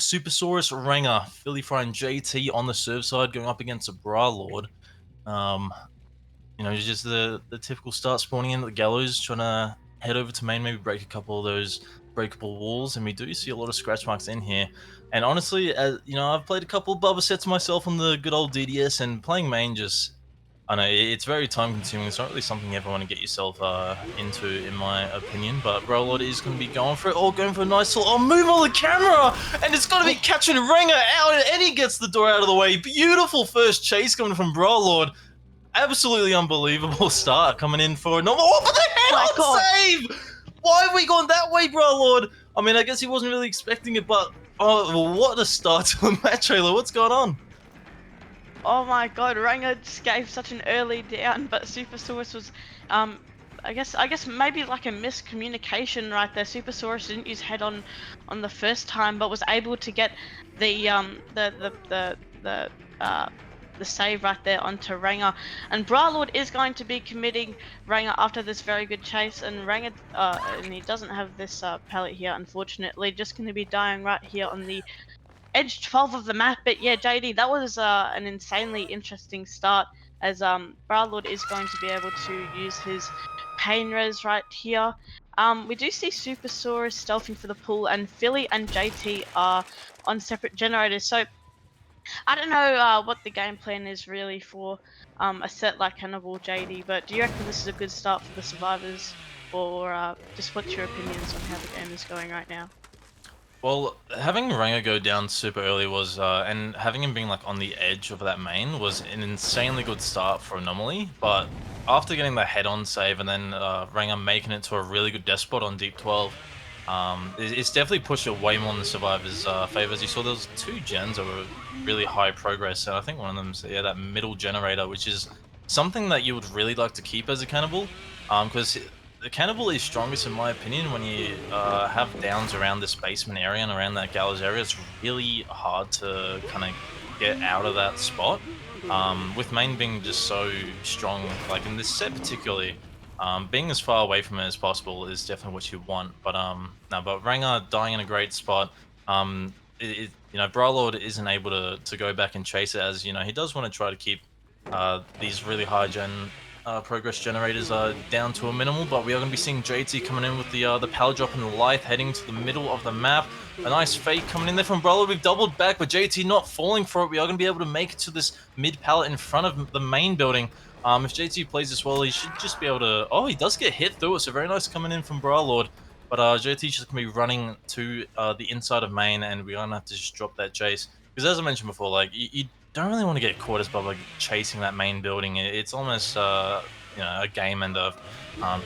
Supersaurus, Ranger, Philly Fry, and JT on the serve side going up against a Bra Lord. Um, just the typical start spawning in at the gallows, trying to head over to main, maybe break a couple of those breakable walls, and we do see a lot of scratch marks in here. And honestly, I've played a couple of Bubba sets myself on the good old DDS, and playing main just, I know it's very time consuming. It's not really something you ever want to get yourself into, in my opinion. But Brolord is going to be going for it. Oh, going for a nice little move on the camera, and it's going to be catching Ranger out, and he gets the door out of the way. Beautiful first chase coming from Brolord. Absolutely unbelievable start coming in for a normal. Oh, but the head-on save! Why have we gone that way, Brolord? I mean, I guess he wasn't really expecting it, but oh, what a start to the match, trailer. What's going on? Oh my god, Ranger just gave such an early down, but Supersaurus was, I guess maybe like a miscommunication right there. Supersaurus didn't use head on the first time, but was able to get the the save right there onto Ranger. And Bralord is going to be committing Ranger after this very good chase, and Ranger, and he doesn't have this pallet here, unfortunately. Just going to be dying right here on the edge 12 of the map. But yeah, JD, that was an insanely interesting start, as Barlord is going to be able to use his pain res right here. We do see Supersaurus stealthing for the pool, and Philly and JT are on separate generators. So I don't know what the game plan is really for a set like Hannibal, JD, but do you reckon this is a good start for the survivors, or just what's your opinions on how the game is going right now? Well, having Ranger go down super early was, and having him being like on the edge of that main was an insanely good start for Anomaly. But after getting the head-on save and then Ranger making it to a really good death spot on Deep 12, it's definitely pushed it way more in the survivors' favor. As you saw, there was two gens that were really high progress, and I think one of them's that middle generator, which is something that you would really like to keep as a cannibal, because the cannibal is strongest in my opinion when you have downs around this basement area and around that gallows area. It's really hard to kind of get out of that spot. With main being just so strong, like in this set particularly, being as far away from it as possible is definitely what you want. But no, but Ranger dying in a great spot. Bralord isn't able to go back and chase it, as he does want to try to keep these really high gen progress generators are down to a minimal, but we are going to be seeing JT coming in with the power drop and the Lithe heading to the middle of the map. A nice fake coming in there from Brolord. We've doubled back, but JT not falling for it. We are going to be able to make it to this mid pallet in front of the main building. If JT plays this well, he should just be able to... Oh, he does get hit through it, so very nice coming in from Brolord. But JT's just going to be running to the inside of main, and we're going to have to just drop that chase. Because as I mentioned before, like, you don't really want to get caught as Bubba chasing that main building. It's almost a game ender,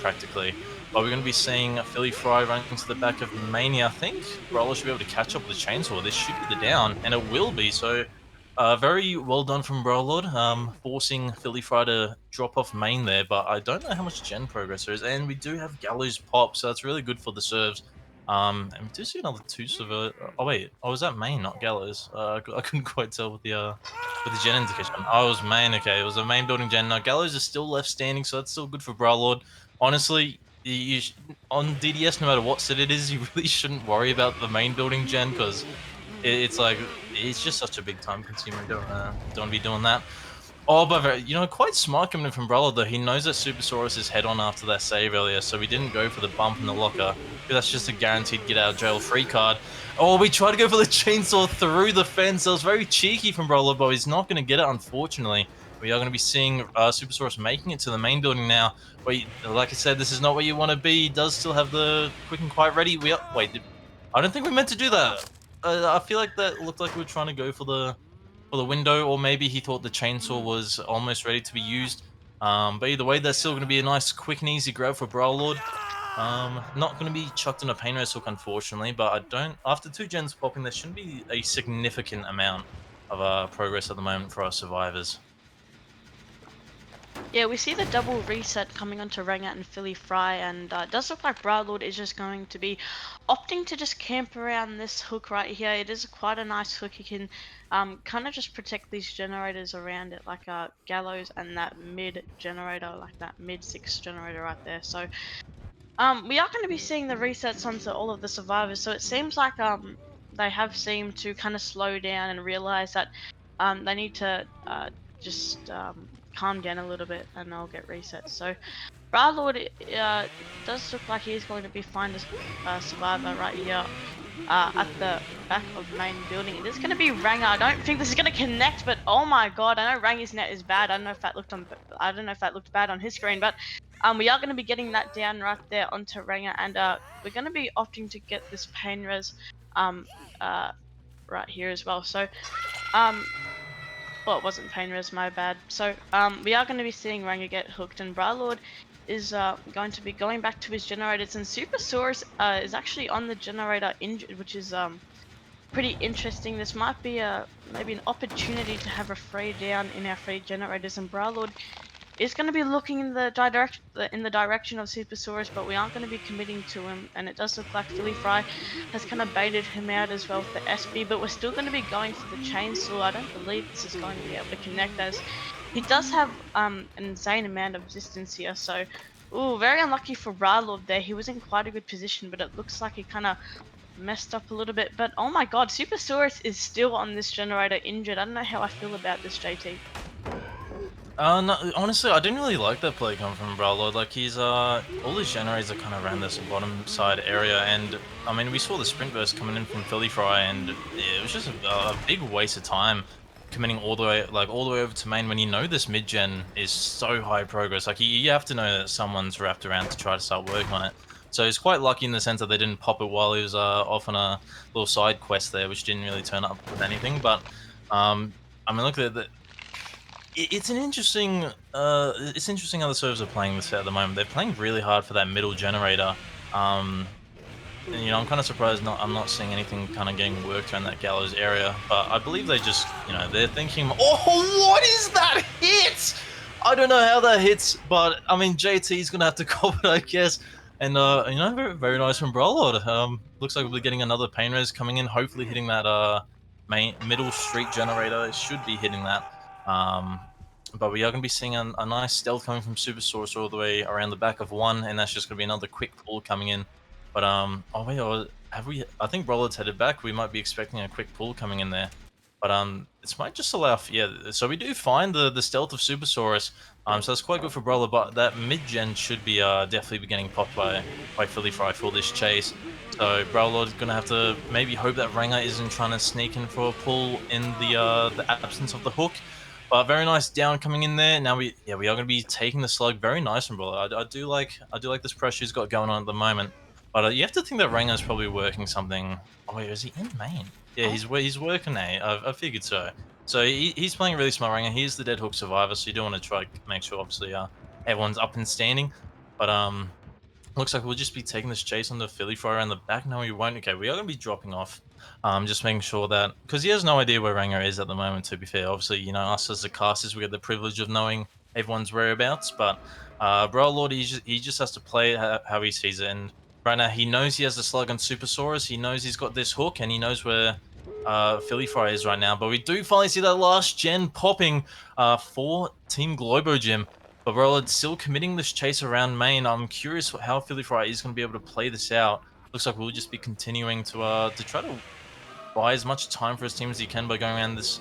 practically. But we're going to be seeing Philly Fry running to the back of Mania. I think Roller should be able to catch up with the chainsaw. This should be the down, and it will be. So very well done from Brolord, forcing Philly Fry to drop off main there. But I don't know how much gen progress there is, and we do have Gallows pop, so that's really good for the serves. And we do see another two server. Oh wait, was that main, not Gallows? I couldn't quite tell with the gen indication. Oh, it was main. Okay, it was a main building gen. Now Gallows is still left standing, so that's still good for Bralord. Honestly, on DDS, no matter what set it is, you really shouldn't worry about the main building gen, because it's like it's just such a big time consumer. Don't be doing that. Oh, but quite smart coming in from Brother, though. He knows that Supersaurus is head on after that save earlier, so we didn't go for the bump in the locker, because that's just a guaranteed get out of jail free card. Oh, we tried to go for the chainsaw through the fence. That was very cheeky from Brother, but he's not going to get it, unfortunately. We are going to be seeing Supersaurus making it to the main building now. Wait, like I said, this is not where you want to be. He does still have the quick and quiet ready. Wait, I don't think we meant to do that. I feel like that looked like we were trying to go for the window, or maybe he thought the chainsaw was almost ready to be used. But either way, that's still going to be a nice, quick and easy grab for Browlord. Not going to be chucked in a pain race hook, unfortunately, but I don't. After two gens popping, there shouldn't be a significant amount of progress at the moment for our survivors. Yeah, we see the double reset coming onto Ranger and Philly Fry, and it does look like Browlord is just going to be opting to just camp around this hook right here. It is quite a nice hook. You can kind of just protect these generators around it, like Gallows and that mid generator, like that mid 6 generator right there. So we are going to be seeing the resets onto all of the survivors. So it seems like they have seemed to kind of slow down and realize that they need to just calm down a little bit, and I'll get reset. So Warlord does look like he's going to be find a survivor right here at the back of main building. It is going to be Ranger. I don't think this is going to connect, but oh my god, I know Ranger's net is bad. I don't know if that looked bad on his screen, but we are going to be getting that down right there onto Ranger, and we're going to be opting to get this pain res um uh right here as well. So um well, it wasn't pain res, my bad. So we are going to be seeing Ranger get hooked, and Bralord is going to be going back to his generators, and Supersaurus is actually on the generator injured, which is pretty interesting. This might be a maybe an opportunity to have a free down in our free generators, and Bralord is going to be looking in the direction of Supersaurus, but we aren't going to be committing to him. And it does look like Philly Fry has kind of baited him out as well with the SB, but we're still going to be going for the chainsaw. I don't believe this is going to be able to connect, as he does have an insane amount of distance here. So, ooh, very unlucky for Rylord there. He was in quite a good position, but it looks like he kind of messed up a little bit. But oh my god, Supersaurus is still on this generator injured. I don't know how I feel about this, JT. No, honestly, I didn't really like that play coming from Bralord. Like he's all his generators are kind of around this bottom side area, and I mean we saw the sprint burst coming in from Philly Fry, and it was just a big waste of time committing all the way over to main when you know this mid gen is so high progress. Like you have to know that someone's wrapped around to try to start working on it. So he's quite lucky in the sense that they didn't pop it while he was off on a little side quest there, which didn't really turn up with anything. But I mean, look at the it's interesting how the servers are playing this at the moment. They're playing really hard for that middle generator. Um, and I'm kind of surprised I'm not seeing anything kind of getting worked around that gallows area. But I believe they just, they're thinking, oh, what is that hit? I don't know how that hits, but I mean, JT's gonna have to cop it, I guess. And very, very nice from Brolord. Looks like we'll be getting another pain res coming in, hopefully hitting that main middle street generator. It should be hitting that. But we are going to be seeing a nice stealth coming from Super Source all the way around the back of one, and that's just going to be another quick pull coming in. But oh wait, have we? I think Rollard's headed back. We might be expecting a quick pull coming in there. But this might just allow. Yeah, so we do find the stealth of Supersaurus. So that's quite good for Brawler. But that mid gen should be definitely be getting popped by Philly Fry for this chase. So Brawlord's gonna have to maybe hope that Ranger isn't trying to sneak in for a pull in the absence of the hook. But very nice down coming in there. Now we are going to be taking the slug. Very nice from Brawler. I do like this pressure he's got going on at the moment. But you have to think that Ranger's probably working something. Oh wait, is he in main? Yeah, he's working A. I figured so. So he's playing really smart Ranger. He's the dead hook survivor, so you do want to try to make sure obviously everyone's up and standing. But looks like we'll just be taking this chase on the Philly Fry around the back. No, we won't. Okay, we are going to be dropping off. Just making sure that because he has no idea where Ranger is at the moment. To be fair, obviously, us as the casters, we get the privilege of knowing everyone's whereabouts. But Bro Lord, he just has to play it how he sees it. And right now, he knows he has the slug on Supersaurus. He knows he's got this hook, and he knows where Philly Fry is right now. But we do finally see that last gen popping for Team Globo Gym. But Rollard's still committing this chase around main. I'm curious how Philly Fry is going to be able to play this out. Looks like we'll just be continuing to try to buy as much time for his team as he can by going around this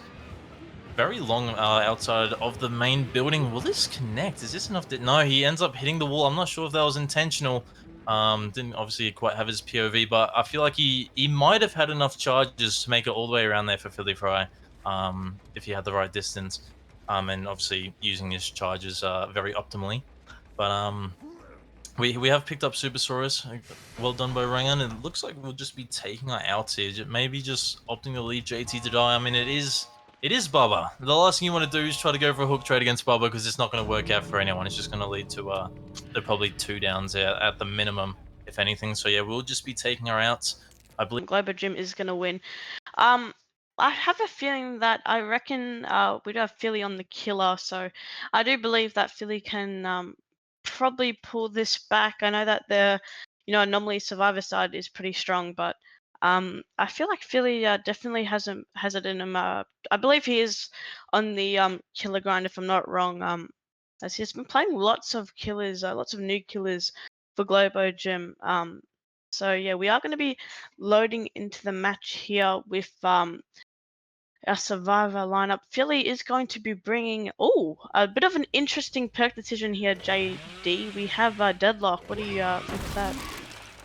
very long outside of the main building. Will this connect? Is this enough? No, he ends up hitting the wall. I'm not sure if that was intentional. Didn't obviously quite have his POV, but I feel like he might have had enough charges to make it all the way around there for Philly Fry. If he had the right distance. And obviously using his charges very optimally. But we have picked up Supersaurus. Well done by Rangan. It looks like we'll just be taking our outs here. Maybe just opting to leave JT to die. I mean, it is Bubba. The last thing you want to do is try to go for a hook trade against Bubba because it's not going to work out for anyone. It's just going to lead to probably two downs at the minimum, if anything. So yeah, we'll just be taking our outs. I believe. Globo Gym is going to win. Um, I have a feeling that I reckon we do have Philly on the killer, so I do believe that Philly can probably pull this back. I know that the Anomaly Survivor side is pretty strong, but I feel like Philly definitely has it in him. I believe he is on the killer grind, if I'm not wrong. As he's been playing lots of killers, lots of new killers for Globo Gym. So yeah, we are going to be loading into the match here with our survivor lineup. Philly is going to be bringing a bit of an interesting perk decision here, JD. We have Deadlock. What do you think of that?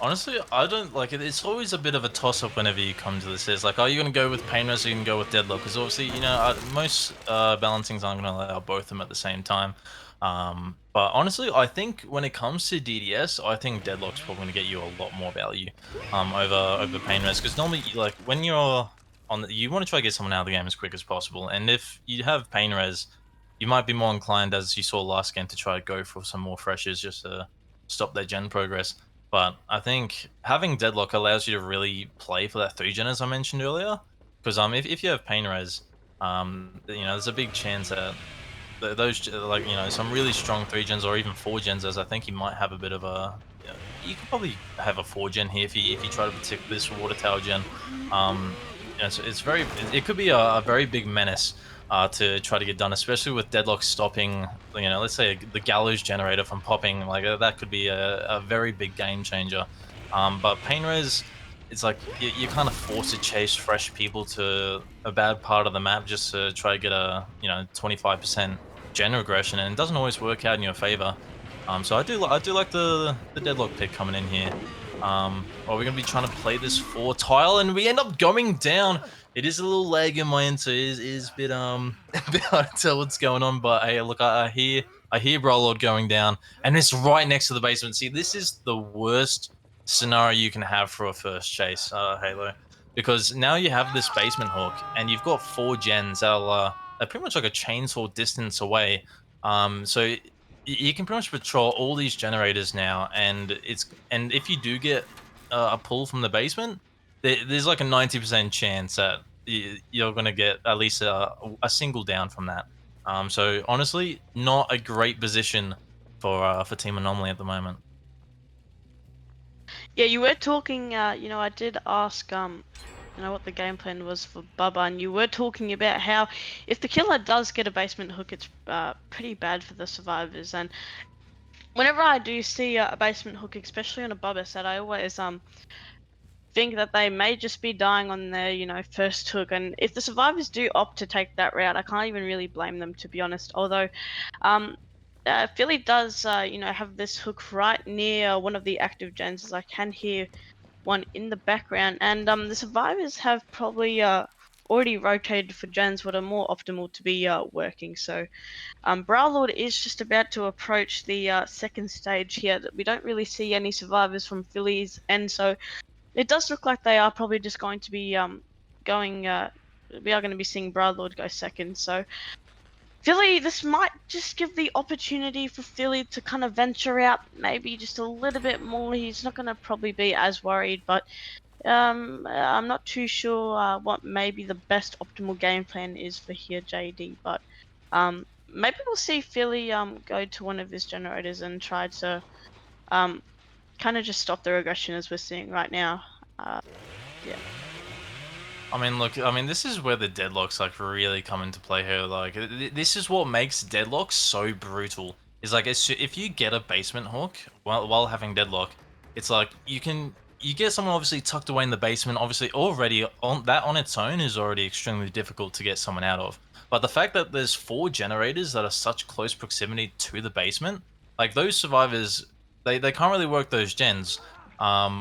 Honestly, I don't like it. It's always a bit of a toss up whenever you come to this. It's like, are you going to go with pain res or you can go with deadlock? Because obviously, most balancings aren't going to allow both of them at the same time. But honestly, I think when it comes to DDS, I think deadlock's probably going to get you a lot more value over pain res. Because normally, like when you're you want to try to get someone out of the game as quick as possible. And if you have pain res, you might be more inclined, as you saw last game, to try to go for some more freshers just to stop their gen progress. But I think having Deadlock allows you to really play for that 3 gen as I mentioned earlier. Because if you have Pain Res, there's a big chance that like some really strong 3 gens or even 4 gens, as I think he might have a bit of a you could probably have a 4 gen here if you try to protect this water tower gen. So it could be a very big menace to try to get done, especially with Deadlock stopping, let's say the gallows generator from popping. Like that could be a very big game changer. But Pain Res, it's like you kind of force to chase fresh people to a bad part of the map just to try to get a 25% gen regression, and it doesn't always work out in your favor. So I do like the Deadlock pick coming in here. Well, we're gonna be trying to play this 4 tile, and we end up going down. It is a little lag in my end, so it is a bit a bit hard to tell what's going on. But hey, look, I hear Brolord going down, and it's right next to the basement. See, this is the worst scenario you can have for a first chase, Halo, because now you have this basement hook, and you've got 4 gens that are pretty much like a chainsaw distance away. So you can pretty much patrol all these generators now, and if you do get a pull from the basement, there's like a 90% chance that you're going to get at least a single down from that. So honestly, not a great position for Team Anomaly at the moment. Yeah, you were talking. I did ask what the game plan was for Bubba, and you were talking about how if the killer does get a basement hook, it's pretty bad for the survivors. And whenever I do see a basement hook, especially on a Bubba set, I always think that they may just be dying on their first hook. And if the survivors do opt to take that route, I can't even really blame them, to be honest. Although um Philly does have this hook right near one of the active gens, as I can hear one in the background. And the survivors have probably already rotated for gens what are more optimal to be working. So Browlord is just about to approach the second stage here. That we don't really see any survivors from Phillies, and so it does look like they are probably just going to be going. We are going to be seeing Browlord go second. So Philly, this might just give the opportunity for Philly to kind of venture out, maybe just a little bit more. He's not going to probably be as worried, but I'm not too sure what maybe the best optimal game plan is for here, JD. But maybe we'll see Philly go to one of his generators and try to um kind of just stop the regression as we're seeing right now. Uh, yeah. I mean, look, I mean, this is where the deadlocks like really come into play here. Like, this is what makes deadlocks so brutal. Is like, if you get a basement hook while having deadlock, it's like you get someone obviously tucked away in the basement. Obviously, already on its own is already extremely difficult to get someone out of. But the fact that there's 4 generators that are such close proximity to the basement, like those survivors, they can't really work those gens.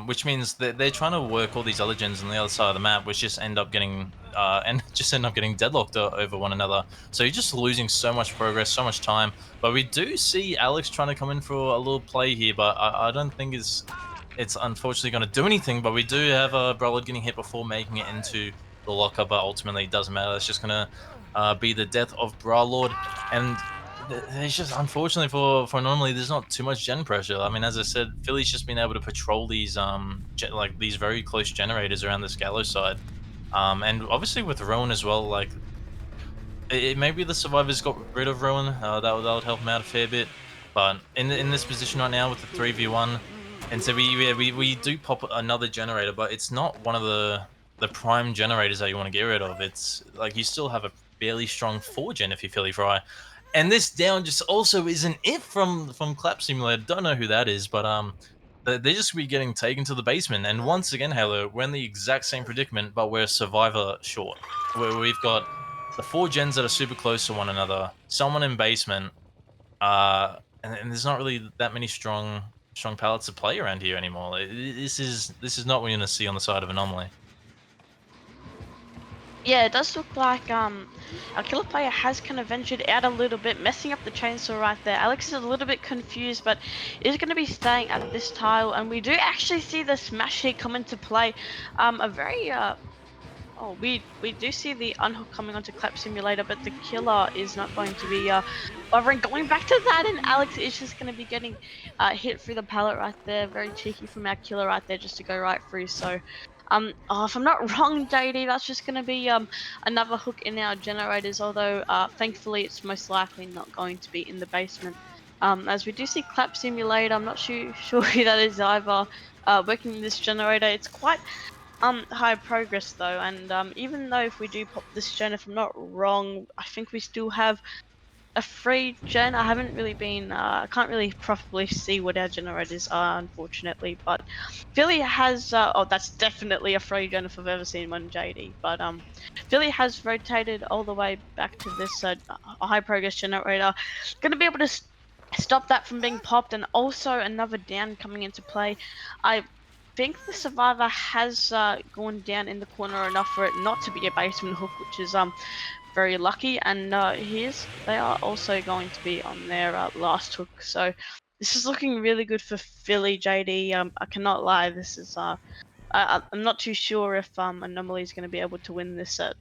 Which means that they're trying to work all these other gens on the other side of the map, which just end up getting deadlocked over one another. So you're just losing so much progress, so much time. But we do see Alex trying to come in for a little play here, but I don't think it's unfortunately going to do anything. But we do have Brolod getting hit before making it into the lockup, but ultimately it doesn't matter. It's just going to be the death of Brolord, and there's just unfortunately for normally there's not too much gen pressure. I mean, as I said, Philly's just been able to patrol these like these very close generators around the Scalo side, and obviously with Rowan as well. Like maybe the survivors got rid of Rowan, that would help him out a fair bit. But in this position right now with the 3v1, and so we do pop another generator, but it's not one of the prime generators that you want to get rid of. It's like you still have a fairly strong 4 gen if you Philly Fry. And this down just also isn't it from Clap Simulator. Don't know who that is, but they're just be getting taken to the basement. And once again, Halo, we're in the exact same predicament, but we're survivor short. Where we've got the four gens that are super close to one another, someone in basement, and there's not really that many strong pallets to play around here anymore. This is not what you're gonna see on the side of Anomaly. Yeah, it does look like our killer player has kind of ventured out a little bit, messing up the chainsaw right there. Alex is a little bit confused, but is going to be staying at this tile, and we do actually see the smash here come into play. A very Oh, we do see the unhook coming onto Clap Simulator, but the killer is not going to be bothering going back to that, and Alex is just going to be getting hit through the pallet right there. Very cheeky from our killer right there, just to go right through. So, oh, if I'm not wrong, JD, that's just going to be another hook in our generators. Although, thankfully, it's most likely not going to be in the basement. As we do see Clap Simulator, I'm not sure who that is either. Working this generator, it's quite high progress though, and even though if we do pop this gen, if I'm not wrong, I think we still have a free gen. I haven't really been, I can't really properly see what our generators are, unfortunately. But Philly has, oh, that's definitely a free gen if I've ever seen one, JD. But Philly has rotated all the way back to this a high progress generator, going to be able to stop that from being popped, and also another down coming into play. I think the survivor has gone down in the corner enough for it not to be a basement hook, which is very lucky. And here's they are also going to be on their last hook. So this is looking really good for Philly, JD. I cannot lie. This is I'm not too sure if Anomaly is going to be able to win this set.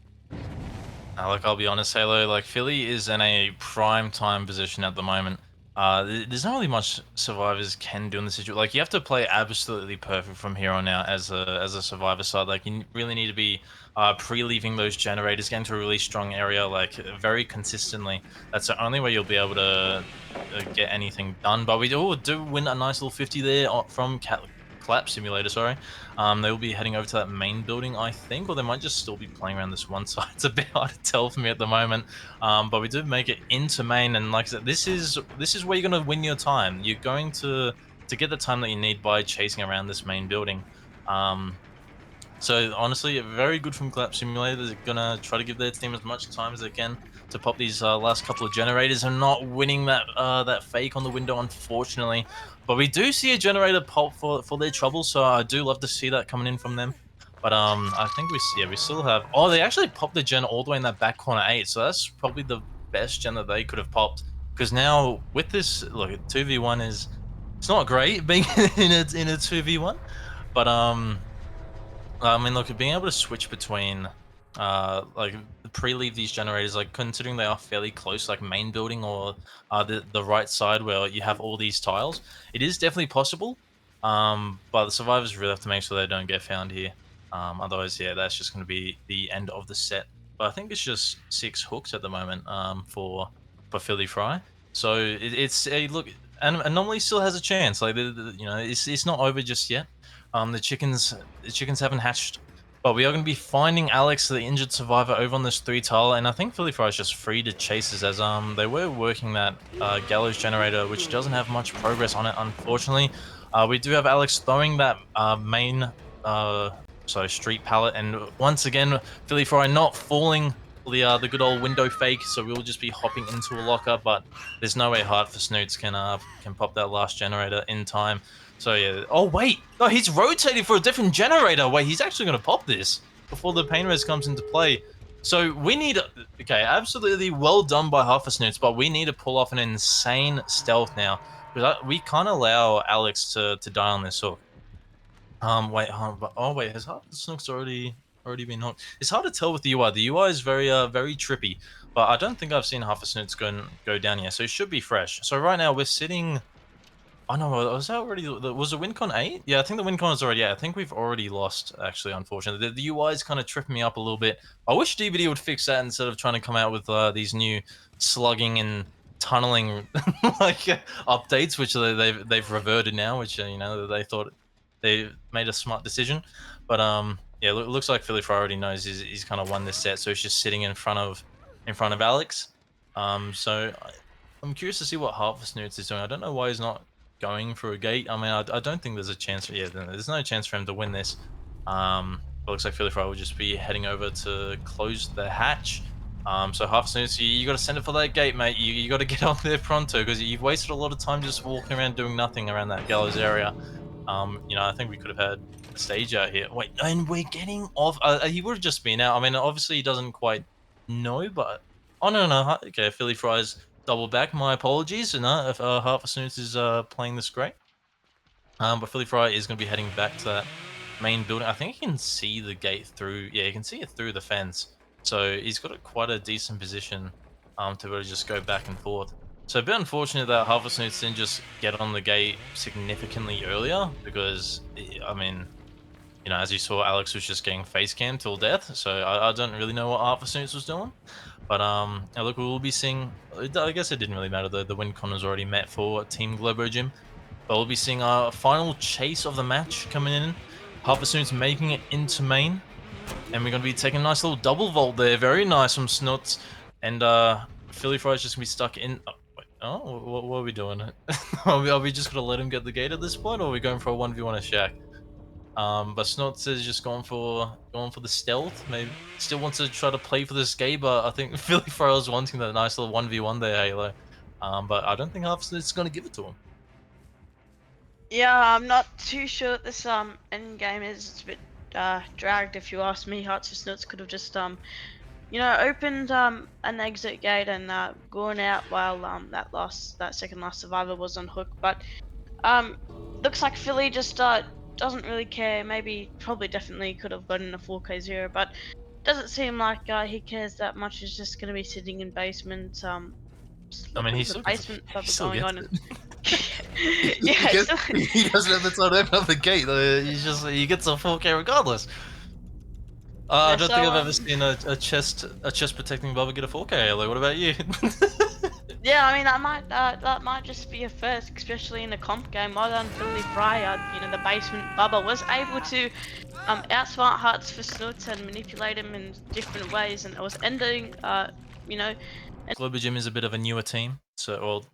Like I'll be honest, Halo, like Philly is in a prime time position at the moment. There's not really much survivors can do in the situation. Like you have to play absolutely perfect from here on out as a survivor side. Like you really need to be pre-leaving those generators, getting to a really strong area, like very consistently. That's the only way you'll be able to get anything done. But we do win a nice little 50 there from Clap Simulator. Sorry. They will be heading over to that main building, I think, or they might just still be playing around this one side. It's a bit hard to tell for me at the moment. But we do make it into main, and like I said, this is where you're going to win your time. You're going to get the time that you need by chasing around this main building. Um, so honestly, very good from Clap Simulator. They're gonna try to give their team as much time as they can to pop these last couple of generators, and not winning that fake on the window, unfortunately. But we do see a generator pop for their trouble, so I do love to see that coming in from them. But I think we still have. Oh, they actually popped the gen all the way in that back corner 8, so that's probably the best gen that they could have popped. Because now with this, look, 2v1 is it's not great being in a 2v1, but I mean, look, being able to switch between, like pre-leave these generators, like considering they are fairly close, like main building or the right side where you have all these tiles, it is definitely possible. But the survivors really have to make sure they don't get found here. Otherwise, yeah, that's just going to be the end of the set. But I think it's just 6 hooks at the moment. For Philly Fry, so it's a look. And Anomaly still has a chance. Like it's not over just yet. The chickens haven't hatched, but we are going to be finding Alex, the injured survivor, over on this 3 tile, and I think Philly Fry is just free to chasers as they were working that gallows generator, which doesn't have much progress on it, unfortunately. We do have Alex throwing that main street pallet, and once again Philly Fry not falling the good old window fake, so we'll just be hopping into a locker, but there's no way Heart for Snoots can pop that last generator in time. So yeah. Oh wait, no, he's rotating for a different generator. Wait, he's actually going to pop this before the pain res comes into play. So we need. Okay, absolutely well done by Half a Snoots, but we need to pull off an insane stealth now because we can't allow Alex to die on this hook. Wait, oh wait, has Half a Snoots already been hooked? It's hard to tell with the UI. The UI is very trippy, but I don't think I've seen Half a Snoots go down yet, so it should be fresh. So right now we're sitting. Oh no, was that already was the WinCon 8? Yeah, I think the WinCon is already. Yeah, I think we've already lost. Actually, unfortunately, the UI is kind of tripping me up a little bit. I wish DVD would fix that instead of trying to come out with these new slugging and tunneling like updates, which they've reverted now. Which they thought they made a smart decision, but yeah, looks like Philly Fry already knows he's kind of won this set, so he's just sitting in front of Alex. So I'm curious to see what Harvest Snoots is doing. I don't know why he's not. going for a gate. I mean, I don't think there's a chance. Yeah, there's no chance for him to win this. It looks like Philly Fry will just be heading over to close the hatch. So half snoots, you got to send it for that gate, mate. You got to get on there pronto because you've wasted a lot of time just walking around doing nothing around that gallows area. I think we could have had a stage out here. Wait, and we're getting off. He would have just been out. I mean, obviously he doesn't quite know, but oh no, okay, Philly Fries double back. My apologies, if Half a Snooze is playing this great. But Philly Fry is going to be heading back to that main building. I think he can see the gate through. Yeah, you can see it through the fence. So he's got quite a decent position to be able to just go back and forth. So a bit unfortunate that Half a Snooze didn't just get on the gate significantly earlier because, I mean, as you saw, Alex was just getting face cam till death. So I don't really know what Half a Snooze was doing. But look, we will be seeing. I guess it didn't really matter. The win con was already met for Team Globo Gym. But we'll be seeing our final chase of the match coming in. Harveststone's making it into main. And we're going to be taking a nice little double vault there. Very nice from Snuts. And Philly Fry's just going to be stuck in... Oh, wait, what are we doing? Are we just going to let him get the gate at this point? Or are we going for a 1v1 a Shack? But Snuts is just going for the stealth. Maybe still wants to try to play for this gate, but I think Philly Fry was wanting that nice little 1v1 there, Halo. But I don't think Harveststone's going to give it to him. Yeah, I'm not too sure that this end game is. It's a bit dragged, if you ask me. Hearts of Snoots could have just opened an exit gate and gone out while that second last survivor was on hook. But looks like Philly just doesn't really care. Maybe, probably, definitely could have gotten a 4K0, but doesn't seem like he cares that much. He's just gonna be sitting in basement. Just a I little mean, bit he of the still gets basement he bubble still going gets on. And it. yeah, he, it's gets, still, he doesn't have the time to open up the gate. He gets a 4K regardless. I yeah. don't think So I've ever seen a chest protecting bubble get a 4K. Halo. What about you? yeah, I mean that might just be a first, especially in a comp game. Well done, Philly Fryer. The basement Bubba was able to outsmart Hearts for Snoots and manipulate him in different ways, and it was ending you know Globo Gym is a bit of a newer team, so well,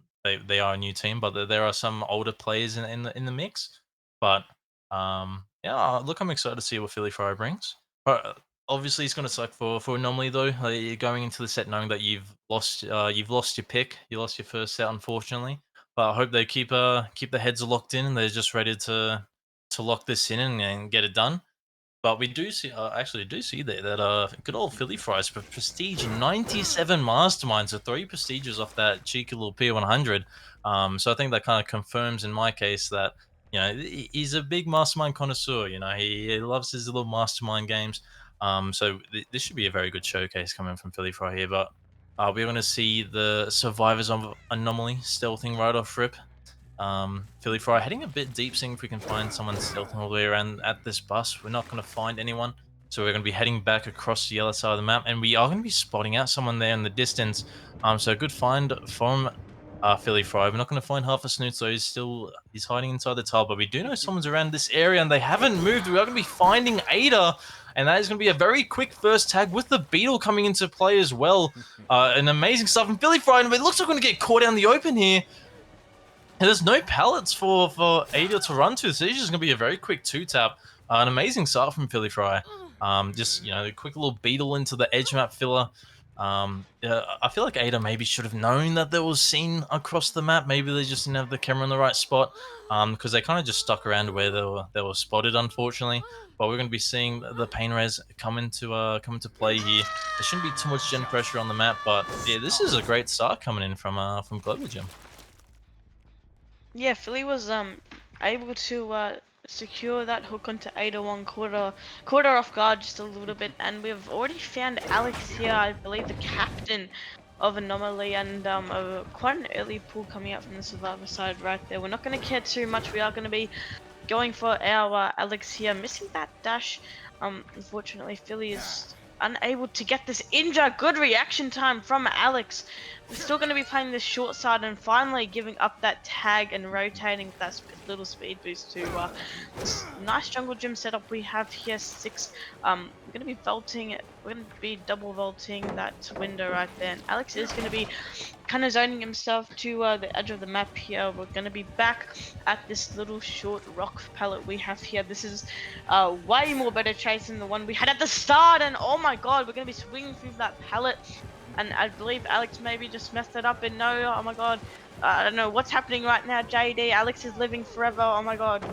they are a new team, but there are some older players in the mix. But yeah, look, I'm excited to see what Philly Fry brings. But obviously, it's going to suck for Anomaly though. You're going into the set knowing that you've lost your pick, you lost your first set, unfortunately. But I hope they keep the heads locked in and they're just ready to lock this in and get it done. But we do see, actually, do see there that good old Philly Fries for prestige 97 masterminds, so 3 prestiges off that cheeky little P100. So I think that kind of confirms in my case that he's a big mastermind connoisseur. He loves his little mastermind games. So this should be a very good showcase coming from Philly Fry here. But we're going to see the survivors of Anomaly stealthing right off rip. Philly Fry heading a bit deep, seeing if we can find someone stealthing all the way around at this bus. We're not going to find anyone, so we're going to be heading back across the other side of the map, and we are going to be spotting out someone there in the distance. So a good find from Philly Fry. We're not going to find Half a Snoot, so he's hiding inside the tile, but we do know someone's around this area, and they haven't moved. We are going to be finding Ada, and that is going to be a very quick first tag with the Beetle coming into play as well. An amazing stuff from Philly Fry, and it looks like we're going to get caught out in the open here. And there's no pallets for Ada to run to, so he's just going to be a very quick 2-tap. An amazing start from Philly Fry. Just, a quick little beetle into the edge map filler. Yeah, I feel like Ada maybe should have known that there was scene across the map. Maybe they just didn't have the camera in the right spot, because they kind of just stuck around where they were spotted, unfortunately. But we're going to be seeing the pain res come into play here. There shouldn't be too much gen pressure on the map, but yeah, this is a great start coming in from Global Gym. Yeah, Philly was able to secure that hook onto Ada one quarter off guard just a little bit, and we've already found Alex here, I believe the captain of Anomaly, and quite an early pull coming out from the survivor side right there. We're not going to care too much. We are going to be going for our Alex here, missing that dash. Unfortunately, Philly is unable to get this injure. Good reaction time from Alex. We're still going to be playing this short side and finally giving up that tag and rotating with that little speed boost to this nice jungle gym setup we have here. 6. We're going to be vaulting we're gonna be double vaulting that window right there, and Alex is gonna be kind of zoning himself to the edge of the map here. We're gonna be back at this little short rock pallet we have here. This is way more better chase than the one we had at the start, and oh my god, we're gonna be swinging through that pallet. And I believe Alex maybe just messed it up. And no, oh my god, I don't know what's happening right now. JD, Alex is living forever. Oh my god,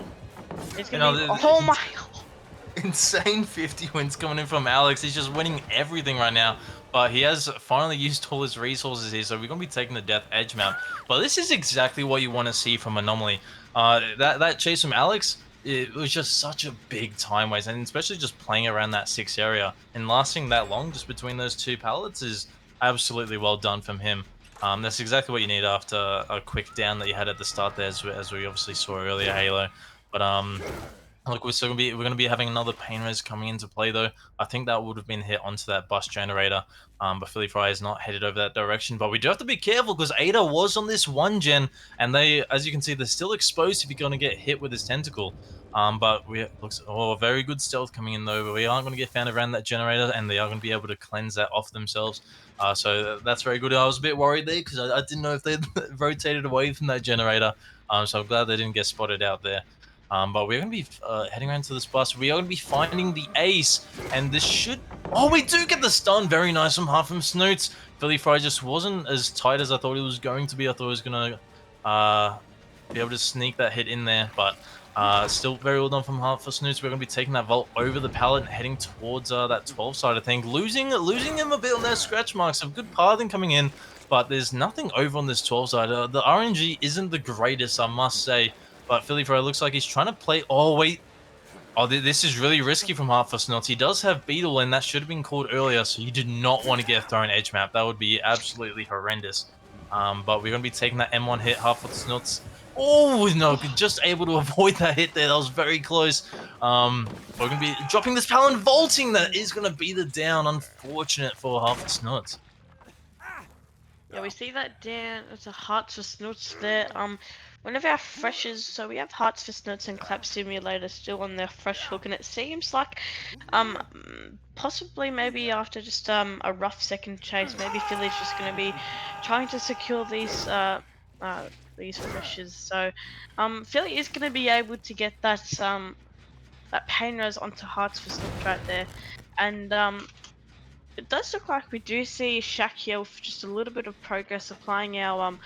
it's You gonna know, be. Oh my god. insane 50 wins coming in from Alex. He's just winning everything right now. But he has finally used all his resources here, so we're gonna be taking the death edge map. But this is exactly what you want to see from Anomaly. That chase from Alex, it was just such a big time waste, and especially just playing around that 6 area and lasting that long just between those two pallets is absolutely well done from him. That's exactly what you need after a quick down that you had at the start there, as we obviously saw earlier, Halo. But look, we're gonna be having another pain res coming into play though. I think that would have been hit onto that bus generator. But Philly Fry is not headed over that direction. But we do have to be careful because Ada was on this one gen, and they, as you can see, they're still exposed if you're gonna get hit with his tentacle. But we looks very good stealth coming in though. But we aren't gonna get found around that generator, and they are gonna be able to cleanse that off themselves. So that's very good. I was a bit worried there because I didn't know if they rotated away from that generator. So I'm glad they didn't get spotted out there. But we're going to be heading around to this bus. We are going to be finding the ace, and this should. Oh, we do get the stun. Very nice from half from Snoots. Philly Fry just wasn't as tight as I thought it was going to be. I thought it was going to be able to sneak that hit in there, but still very well done from half for Snoots. We're going to be taking that vault over the pallet and heading towards that 12 side, I think. Losing him a bit on their scratch marks. A good pathing coming in, but there's nothing over on this 12 side. The RNG isn't the greatest, I must say. But Philly Fro looks like he's trying to play. Oh, wait. Oh, this is really risky from Heart for Snots. He does have Beetle, and that should have been called earlier, so you did not want to get a thrown edge map. That would be absolutely horrendous. But we're going to be taking that M1 hit, Heart for Snots. Oh, no, just able to avoid that hit there. That was very close. We're going to be dropping this Palin vaulting. That is going to be the down. Unfortunate for Heart for Snots. Yeah, we see that down. It's a hearts for snoots there. One of our freshers, so we have hearts for snoots and clap simulator still on their fresh hook, and it seems like, possibly maybe after just a rough second chase, maybe Philly's just going to be trying to secure these freshers. So, Philly is going to be able to get that pain res onto hearts for snoots right there, and it does look like we do see Shaq here with just a little bit of progress applying our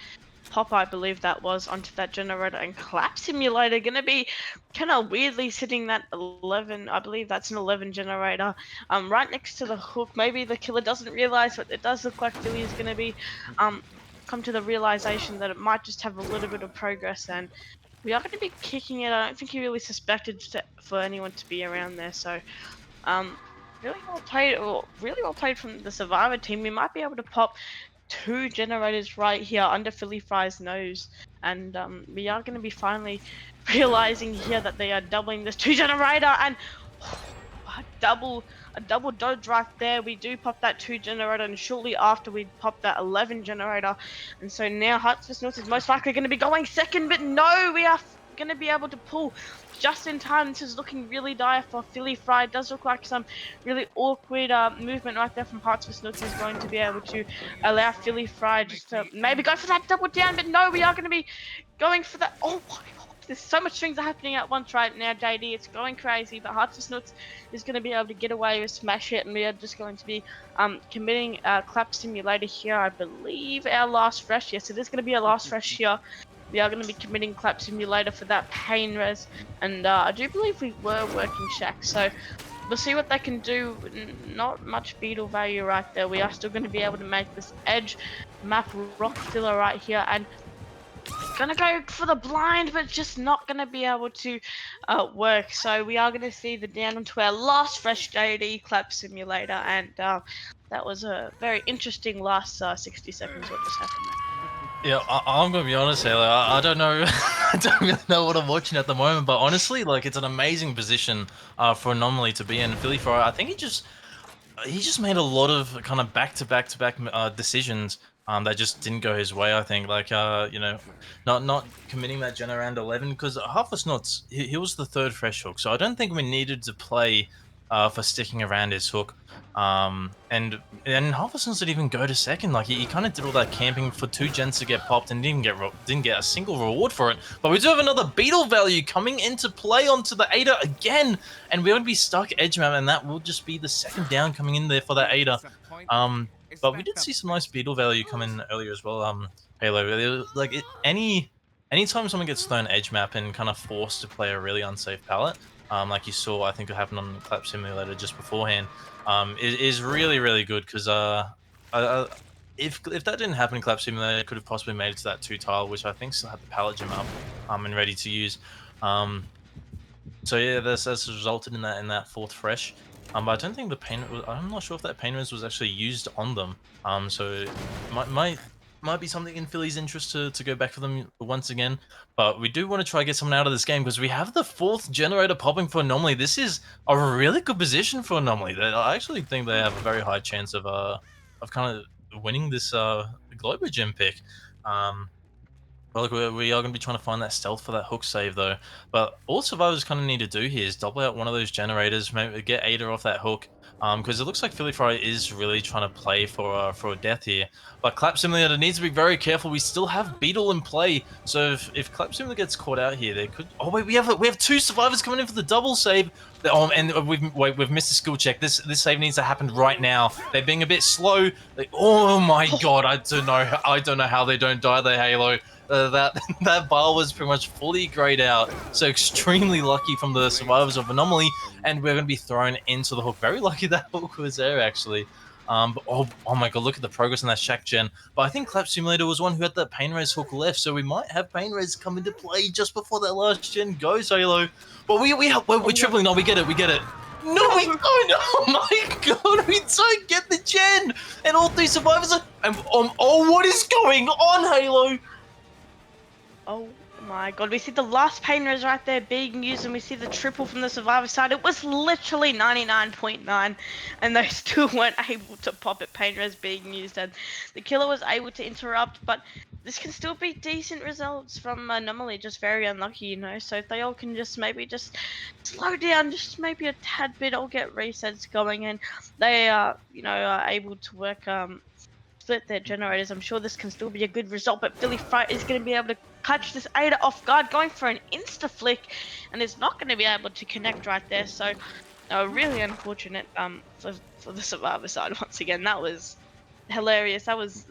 pop, I believe that was, onto that generator, and clap simulator gonna be kind of weirdly sitting that 11. I believe that's an 11 generator, right next to the hook. Maybe the killer doesn't realize, but it does look like Philly is gonna be come to the realization that it might just have a little bit of progress, and we are going to be kicking it. I don't think he really suspected for anyone to be around there, so um, really well played, or really well played from the Survivor team. We might be able to pop two generators right here under Philly Fry's nose, and we are going to be finally realizing here that they are doubling this two generator, and a double dodge right there. We do pop that 2 generator, and shortly after we pop that 11 generator, and so now Hearts for Snorts is most likely going to be going second, but no, we are going to be able to pull just in time. This is looking really dire for Philly Fry. It does look like some really awkward movement right there from Hearts for Snorts is going to be able to allow Philly Fry just to maybe go for that double down, but no, we are going to be going for that. Oh my god, there's so much things are happening at once right now, JD. It's going crazy, but Hearts for Snorts is going to be able to get away with smash it, and we are just going to be committing clap simulator here. I believe our last fresh. Yes, it is going to be our last fresh here. We are going to be committing clap simulator for that pain res, and I do believe we were working Shack, so we'll see what they can do. Not much beetle value right there. We are still going to be able to make this edge map rock filler right here, and gonna go for the blind, but just not gonna be able to work. So we are gonna see the down onto our last fresh JD clap simulator, and that was a very interesting last 60 seconds. What just happened there? Yeah, I'm gonna be honest here. Like, I don't know, I don't really know what I'm watching at the moment. But honestly, like it's an amazing position for Anomaly to be in. Philly for I think he just made a lot of kind of back-to-back-to-back decisions that just didn't go his way. I think like not committing that gen around 11 because half us nuts he was the third fresh hook, so I don't think we needed to play for sticking around his hook. And Halverson didn't even go to second. Like he kind of did all that camping for 2 gens to get popped and didn't get a single reward for it. But we do have another beetle value coming into play onto the Ada again, and we're gonna be stuck edge map, and that will just be the second down coming in there for that Ada. But we did see some nice beetle value come in earlier as well. Halo, anytime someone gets thrown edge map and kind of forced to play a really unsafe palette, like you saw, I think it happened on Clap Simulator just beforehand, is really really good because uh, if that didn't happen in Clap Simulator, it could have possibly made it to that 2 tile, which I think still had the palette gem up and ready to use. Um, so yeah, that's resulted in that fourth fresh. But I don't think the pain. I'm not sure if that pain res was actually used on them. So might be something in Philly's interest to go back for them once again. But we do want to try to get someone out of this game because we have the fourth generator popping for Anomaly. This is a really good position for Anomaly. I actually think they have a very high chance of kind of winning this Globo gem pick. Well, look, we are going to be trying to find that stealth for that hook save, though. But all survivors kind of need to do here is double out one of those generators, maybe get Ada off that hook, because it looks like Philly Fry is really trying to play for a death here. But Clap Simulator needs to be very careful. We still have Beetle in play, so if Clap Simulator gets caught out here, they could. Oh wait, we have 2 survivors coming in for the double save. And we've missed a skill check. This save needs to happen right now. They're being a bit slow. Oh my god, I don't know how they don't die there, Halo. That that bar was pretty much fully grayed out. So extremely lucky from the survivors of Anomaly, and we're going to be thrown into the hook. Very lucky that hook was there, actually. But oh my god, look at the progress on that Shack Gen. But I think Clap Simulator was one who had that Pain Res hook left, so we might have Pain Res come into play just before that last gen goes, Halo. But we're tripling. No, we get it. No, we don't. Oh my god, we don't get the gen, and all 3 survivors are. Oh, what is going on, Halo? Oh my god, we see the last pain res right there being used, and we see the triple from the survivor side. It was literally 99.9, and they still weren't able to pop it. Pain res being used, and the killer was able to interrupt, but this can still be decent results from Anomaly, just very unlucky, you know. So if they all can just maybe just slow down, just maybe a tad bit, or get resets going, and they are, you know, are able to work split their generators. I'm sure this can still be a good result, but Philly Fright is going to be able to catch this Ada off guard, going for an insta flick, and is not going to be able to connect right there. So, really unfortunate for the survivor side once again. That was hilarious. That was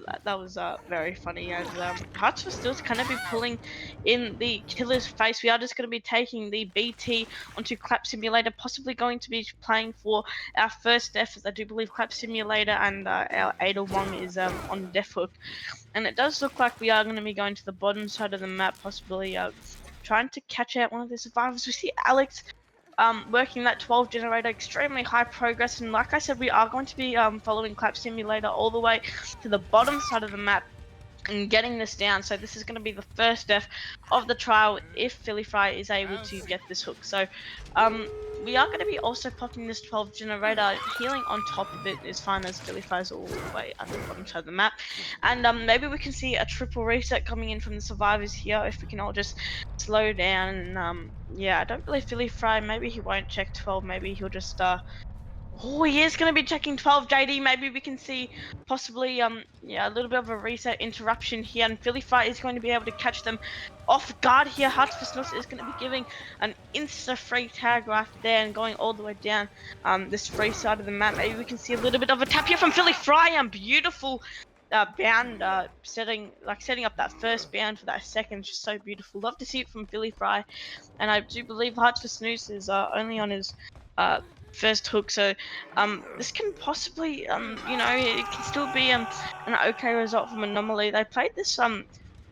very funny. And Hearts will still kind of be pulling in the killer's face. We are just going to be taking the BT onto Clap Simulator, possibly going to be playing for our first death, as I do believe Clap Simulator and our Ada Wong is on death hook. And it does look like we are going to be going to the bottom side of the map, possibly trying to catch out one of the survivors. We see Alex working that 12 generator, extremely high progress, and like I said, we are going to be following Clap Simulator all the way to the bottom side of the map and getting this down. So this is going to be the first death of the trial if Philly Fry is able to get this hook. So we are going to be also popping this 12 generator. Healing on top of it is fine, as Philly Fry is all the way at the bottom side of the map. And maybe we can see a triple reset coming in from the survivors here if we can all just slow down. And yeah, I don't believe Philly Fry, maybe he won't check 12, maybe he'll just oh, he is going to be checking 12, JD. Maybe we can see possibly yeah, a little bit of a reset interruption here, and Philly Fry is going to be able to catch them off guard here. Hearts for Snus is going to be giving an insta free tag right there and going all the way down this free side of the map. Maybe we can see a little bit of a tap here from Philly Fry, and beautiful bound setting up that first bound for that second. Just so beautiful. Love to see it from Philly Fry, and I do believe Hearts for Snooze is only on his uh, first hook. So this can possibly you know, it can still be an okay result from Anomaly. They played this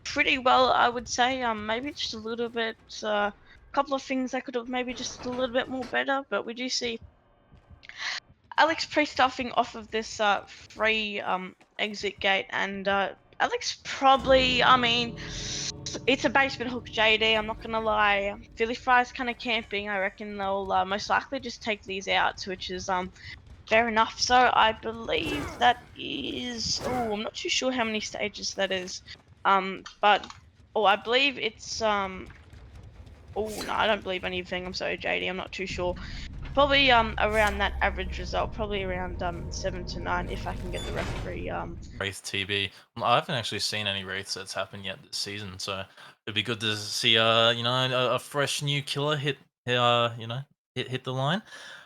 pretty well, I would say. Maybe just a little bit couple of things they could have maybe just a little bit more better, but we do see Alex pre-stuffing off of this free exit gate, and Alex probably, I mean, it's a basement hook, JD. I'm not gonna lie. Philly Fry's kind of camping. I reckon they'll most likely just take these out, which is fair enough. So I believe that is. Oh, I'm not too sure how many stages that is. But oh, I believe it's. Oh no, I don't believe anything. I'm sorry, JD. I'm not too sure. Probably around that average result, probably around 7 to 9 if I can get the referee Wraith TB. Well, I haven't actually seen any Wraiths that's happened yet this season, so it'd be good to see a fresh new killer hit the line.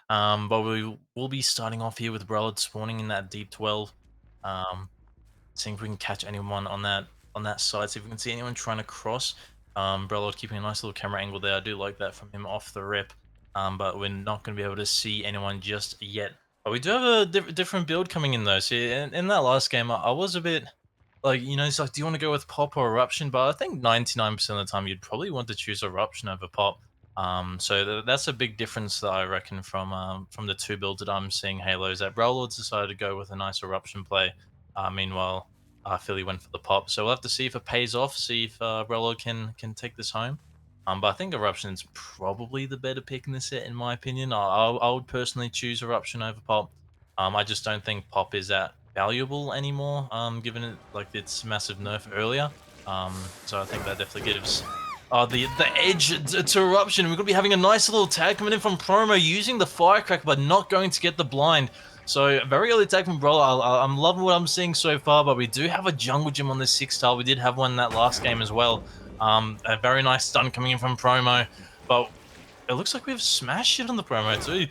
But we will be starting off here with Brellard spawning in that deep 12. Um, Seeing if we can catch anyone on that side. See if we can see anyone trying to cross. Brellard keeping a nice little camera angle there. I do like that from him off the rip. But we're not going to be able to see anyone just yet. But we do have a different build coming in though. See, in that last game, I was a bit like, it's like, do you want to go with Pop or Eruption? But I think 99% of the time you'd probably want to choose Eruption over Pop. So that's a big difference that I reckon from the two builds that I'm seeing Halos. That Browlords decided to go with a nice Eruption play. Meanwhile, Philly went for the Pop. So we'll have to see if it pays off. See if Brello can take this home. But I think Eruption's probably the better pick in this set, in my opinion. I would personally choose Eruption over Pop. I just don't think Pop is that valuable anymore, given it like its massive nerf earlier. So I think that definitely gives the edge to Eruption. We're gonna be having a nice little tag coming in from Promo using the Firecracker, but not going to get the blind. So very early tag from Brawler. I'm loving what I'm seeing so far, but we do have a jungle gym on this 6-star. We did have one in that last game as well. A very nice stun coming in from Promo, but it looks like we have smash hit on the Promo too.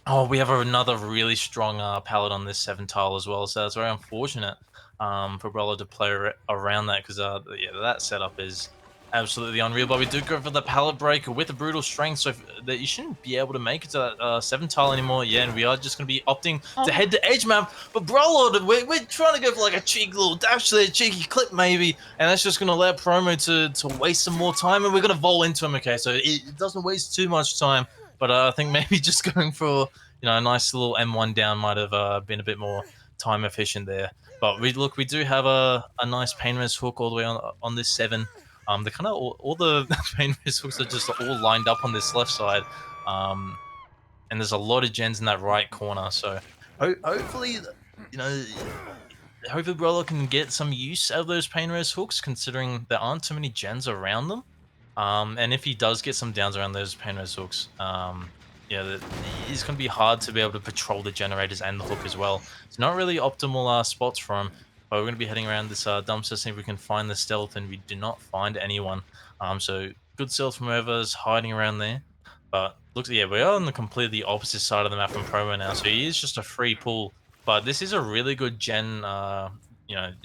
Oh, we have another really strong palette on this 7 tile as well, so that's very unfortunate for Brawler to play around that, because yeah, that setup is absolutely unreal. But we do go for the palette break with a brutal strength, so that you shouldn't be able to make it to that 7 tile anymore. Yeah, and we are just going to be opting to Oh, head to edge map. But Brawler, we're trying to go for like a cheeky little dash there, cheeky clip maybe, and that's just going to let Promo to waste some more time, and we're going to vol into him. Okay, so it doesn't waste too much time. But I think maybe just going for a nice little M1 down might have been a bit more time efficient there. But we do have a nice pain res hook all the way on this 7. The kind of all the pain res hooks are just all lined up on this left side. And there's a lot of gens in that right corner. So hopefully, you know, hopefully Brawler can get some use out of those pain res hooks, considering there aren't too many gens around them. And if he does get some downs around those pain res hooks, yeah, it's going to be hard to be able to patrol the generators and the hook as well. It's not really optimal spots for him, but we're going to be heading around this dumpster, see if we can find the stealth, and we do not find anyone. So good stealth from whoever's hiding around there. But looks, yeah, we are on the completely opposite side of the map from Promo now, so he is just a free pull. But this is a really good gen, the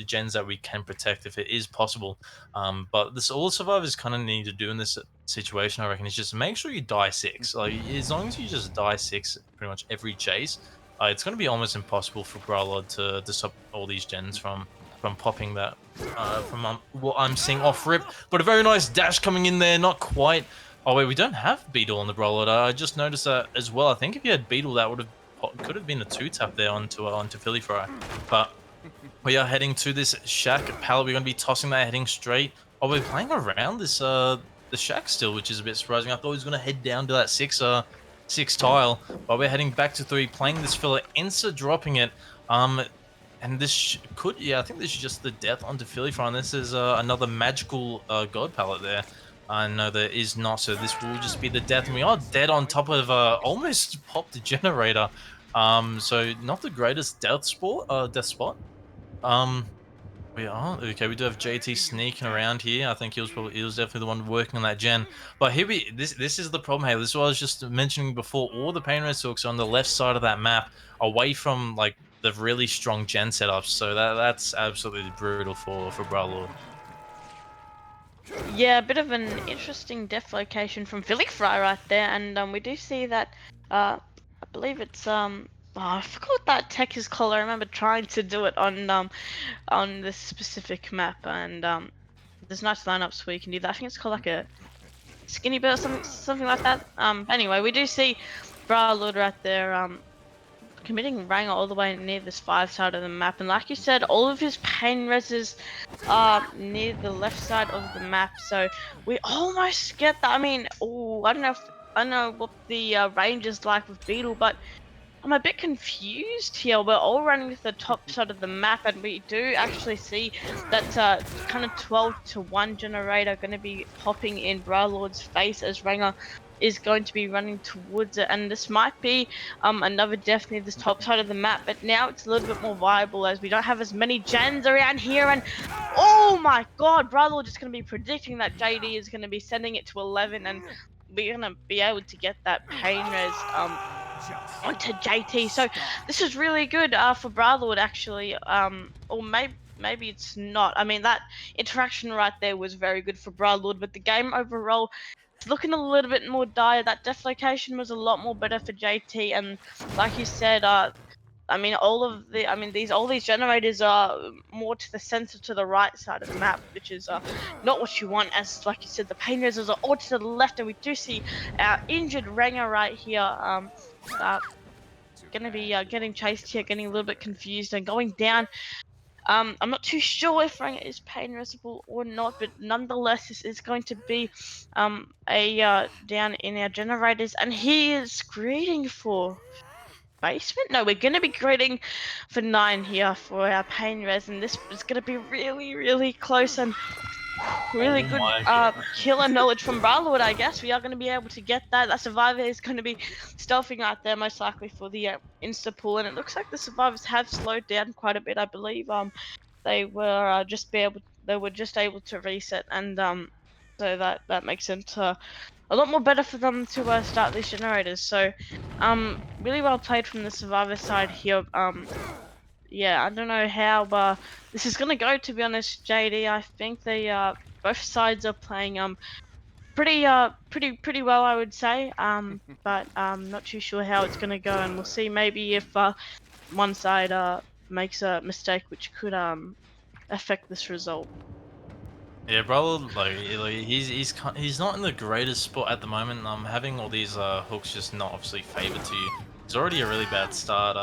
gens that we can protect if it is possible. But this all survivors kind of need to do in this situation, I reckon, is just make sure you die 6. Like, as long as you just die 6 pretty much every chase, it's going to be almost impossible for Growlord to stop all these gens from popping that from what I'm seeing off rip. But a very nice dash coming in there, not quite. Oh wait, we don't have Beetle on the Growlord. I just noticed that as well. I think if you had Beetle, that could have been a 2-tap there onto Philly Fry. But we are heading to this shack pallet. We're going to be tossing that, heading straight. Oh, we're playing around this the shack still, which is a bit surprising. I thought he was going to head down to that 6 tile, but we're heading back to 3, playing this filler, insta dropping it. And this I think this is just the death onto Philly Fry. And this is another magical god pallet there. No, there is not. So this will just be the death, and we are dead on top of almost popped the generator. So not the greatest death spot. Um, we are okay. We do have JT sneaking around here. I think he was definitely the one working on that gen. But here this is the problem. Hey, this is what I was just mentioning before. All the pain res hooks are on the left side of that map, away from like the really strong gen setups. So that's absolutely brutal for Bralord. yeah, a bit of an interesting death location from Philly Fry right there, and we do see that. I believe it's I forgot that tech is called. I remember trying to do it on this specific map, and there's nice lineups where you can do that. I think it's called like a skinny bit or something like that. Anyway, we do see Bralord right there committing Ranger all the way near this 5 side of the map, and like you said, all of his pain reses are near the left side of the map, so we almost get that. I mean, oh, I don't know what the range is like with Beetle, but I'm a bit confused here. We're all running to the top side of the map, and we do actually see that kind of 12 to 1 generator going to be popping in Bralord's face as Ranger is going to be running towards it, and this might be another death near this top side of the map. But now it's a little bit more viable as we don't have as many gens around here. And oh my God, Brother just going to be predicting that JD is going to be sending it to 11, and we're going to be able to get that pain res onto JT. So this is really good for Brotherhood actually. Or maybe it's not. I mean, that interaction right there was very good for Brotherhood, but the game overall it's looking a little bit more dire. That deflocation was a lot more better for JT, and like you said, I mean, all these generators are more to the center, to the right side of the map, which is not what you want. As like you said, the pain resers are all to the left, and we do see our injured Ranger right here. Uh, gonna be getting chased here, getting a little bit confused and going down. I'm not too sure if Ranger is pain resible or not, but nonetheless, this is going to be a down in our generators, and he is greeting for basement. No, we're gonna be greeting for 9 here for our pain res, and this is gonna be really, really close and really Oh good my god. killer knowledge from Brotherhood. I guess we are going to be able to get that. That survivor is going to be stealthing out there most likely for the insta pull, and it looks like the survivors have slowed down quite a bit. I believe they were they were just able to reset, and so that makes it a lot more better for them to start these generators. So really well played from the survivor side here. Yeah, I don't know how this is gonna go. To be honest, JD, I think they both sides are playing pretty well, I would say. But not too sure how it's gonna go, and we'll see maybe if one side makes a mistake which could affect this result. Yeah, brother. Like he's not in the greatest spot at the moment. Having all these hooks just not obviously favored to you. It's already a really bad start.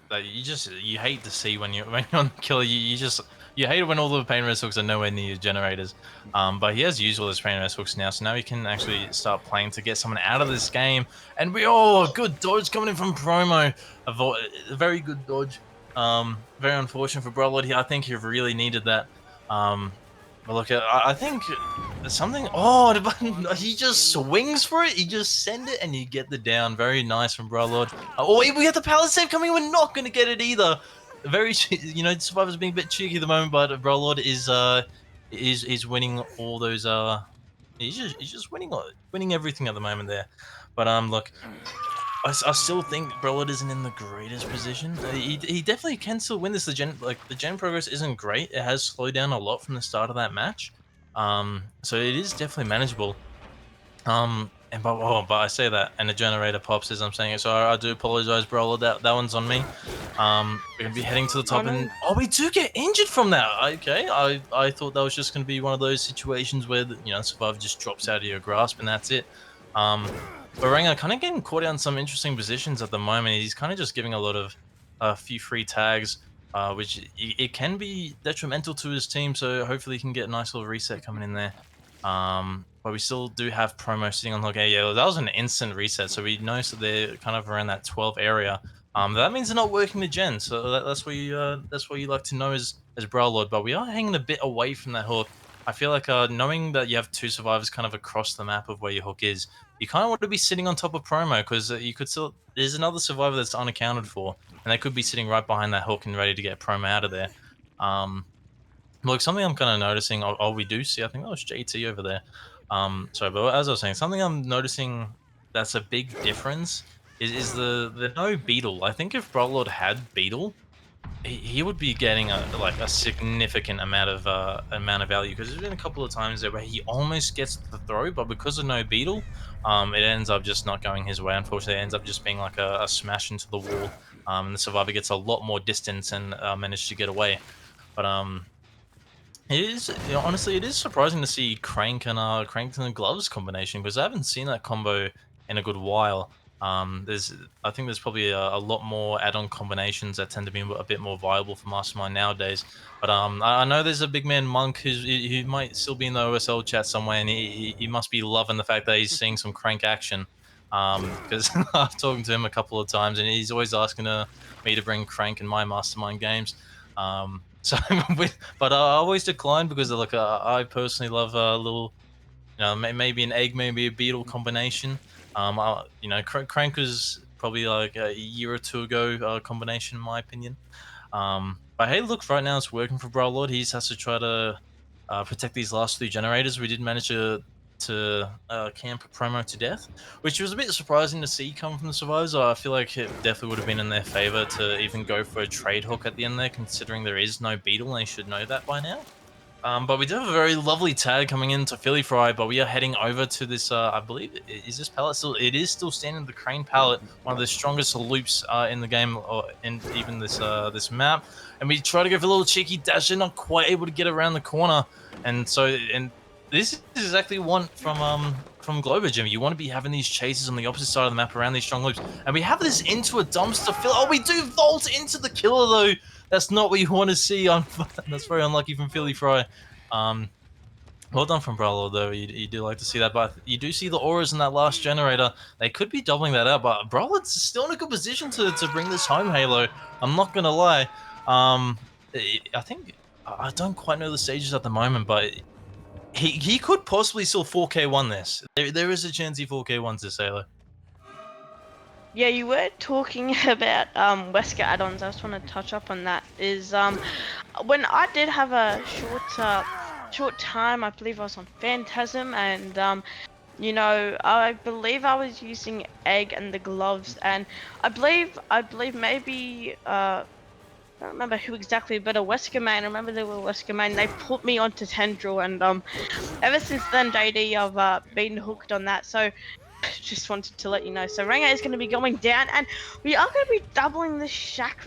That you hate to see when you when you're on the killer. You hate it when all the pain res hooks are nowhere near your generators. But he has used all his pain res hooks now, so now he can actually start playing to get someone out of this game. And good dodge coming in from promo. A very good dodge. Very unfortunate for Brotherhood here. I think he really needed that. But look, I think something. Oh, the button. He just swings for it. He just send it, and you get the down. Very nice from Brotherhood. Oh, we get the pallet save coming. We're not going to get it either. Very, Survivor's being a bit cheeky at the moment, but Brotherhood is winning all those. He's just winning everything at the moment there. But look. I still think Brolid isn't in the greatest position. He definitely can still win this. The gen progress isn't great. It has slowed down a lot from the start of that match. So it is definitely manageable. But I say that, and the generator pops as I'm saying it. So I do apologize, Brolid. That one's on me. We're gonna be heading to the Oh top, no. and we do get injured from that. Okay, I thought that was just gonna be one of those situations where Survivor just drops out of your grasp, and that's it. But Ranger kind of getting caught out in some interesting positions at the moment. He's kind of just giving a few free tags, which it can be detrimental to his team. So hopefully he can get a nice little reset coming in there. But we still do have promo sitting on okay, yeah, that was an instant reset. So we noticed that they're kind of around that 12 area. That means they're not working the gen. So that's what you like to know as Brawl Lord. But we are hanging a bit away from that hook. I feel like knowing that you have two survivors kind of across the map of where your hook is, you kind of want to be sitting on top of promo because you could still there's another survivor that's unaccounted for, and they could be sitting right behind that hook and ready to get promo out of there. Look, something I'm kind of noticing. We do see. I think that was JT over there. Sorry, but as I was saying, something I'm noticing that's a big difference is the no beetle. I think if Brolord had beetle, he would be getting a significant amount of value because there's been a couple of times there where he almost gets the throw, but because of no beetle, it ends up just not going his way. Unfortunately, it ends up just being like a smash into the wall, and the survivor gets a lot more distance and managed to get away. But it is honestly it is surprising to see Crank and Gloves combination because I haven't seen that combo in a good while. There's I think there's probably a lot more add-on combinations that tend to be a bit more viable for Mastermind nowadays. But I know there's a big man Monk who might still be in the OSL chat somewhere, and he must be loving the fact that he's seeing some Crank action. Because I've talked to him a couple of times, and he's always asking me to bring Crank in my Mastermind games. So, but I always decline because like I personally love maybe an egg, maybe a beetle combination. Crank was probably like a year or two ago combination, in my opinion. But hey, look, right now it's working for Lord. He just has to try to protect these last three generators. We did manage to camp promo to death, which was a bit surprising to see come from the survivors. I feel like it definitely would have been in their favor to even go for a trade hook at the end there, considering there is no beetle, and they should know that by now. But we do have a very lovely tag coming into Philly Fry, but we are heading over to this, I believe, is this pallet still, it is still standing, the Crane pallet, one of the strongest loops in the game, or in even this map. And we try to go for a little cheeky dash, and not quite able to get around the corner. And this is exactly one from Globo, Jimmy. You want to be having these chases on the opposite side of the map around these strong loops. And we have this into a dumpster fill. Oh, we do vault into the killer though. That's not what you want to see on. That's very unlucky from Philly Fry. Um, well done from Bralo though. You do like to see that, but you do see the auras in that last generator. They could be doubling that out, but Bralo's still in a good position to bring this home. Halo. I'm not gonna lie. I think I don't quite know the stages at the moment, but he could possibly still 4K one this. There is a chance he 4K ones this Halo. Yeah, you were talking about Wesker add-ons. I just want to touch up on that. Is when I did have a short time, I believe I was on Phantasm, and I believe I was using egg and the gloves, and I believe maybe I don't remember who exactly, but a Wesker main. I remember they were a Wesker main. They put me onto Tendril, and ever since then, JD, I've been hooked on that. So just wanted to let you know. So Ranger is going to be going down, and we are going to be doubling the Shack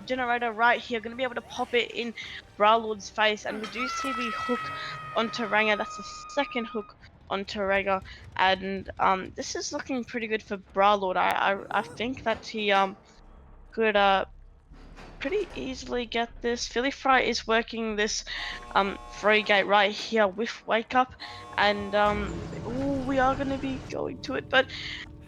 generator right here. Going to be able to pop it in Bralord's face, and we do see the hook onto Ranger. That's the second hook onto Ranger, and this is looking pretty good for Bralord. I think that he could pretty easily get this. Philly Fry is working this free gate right here with Wake Up, and ooh, we are going to be going to it, but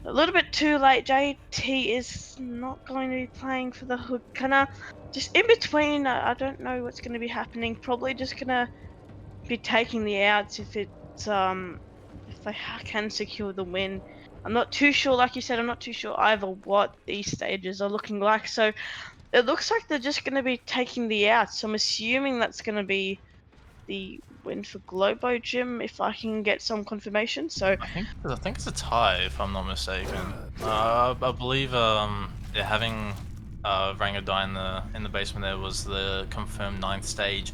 a little bit too late. JT is not going to be playing for the hook. Kinda just in between. I don't know what's going to be happening. Probably just gonna be taking the outs if they can secure the win. I'm not too sure. Like you said, I'm not too sure either what these stages are looking like. So it looks like they're just going to be taking the outs. So I'm assuming that's going to be the win for Globo Gym if I can get some confirmation. So I think it's a tie if I'm not mistaken. I believe they're having Ranga die in the basement. There was the confirmed ninth stage.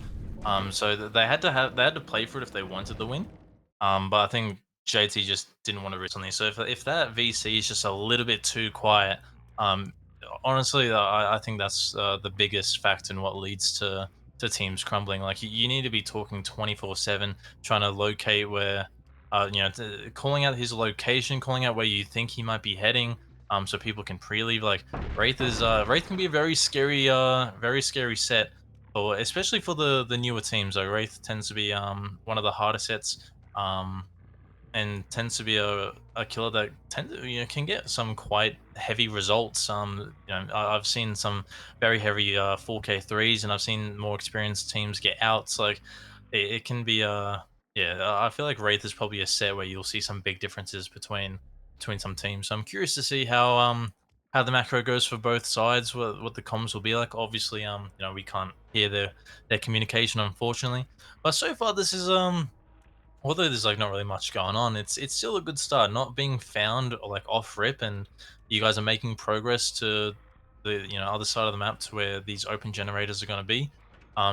So they had to play for it if they wanted the win. But I think JT just didn't want to risk on this. So if that VC is just a little bit too quiet, um, honestly, I think that's the biggest factor in what leads to teams crumbling. Like you need to be talking 24/7, trying to locate where calling out his location, calling out where you think he might be heading, so people can pre-leave. Like Wraith can be a very scary set, for especially for the newer teams. Like Wraith tends to be one of the harder sets. Um, and tends to be a killer that can get some quite heavy results. I've seen some very heavy 4K threes, and I've seen more experienced teams get outs. Like it can be yeah. I feel like Wraith is probably a set where you'll see some big differences between some teams. So I'm curious to see how the macro goes for both sides. What the comms will be like. Obviously, we can't hear their communication, unfortunately. But so far, this is although there's like not really much going on, it's still a good start. Not being found or like off rip, and you guys are making progress to the other side of the map to where these open generators are going to be.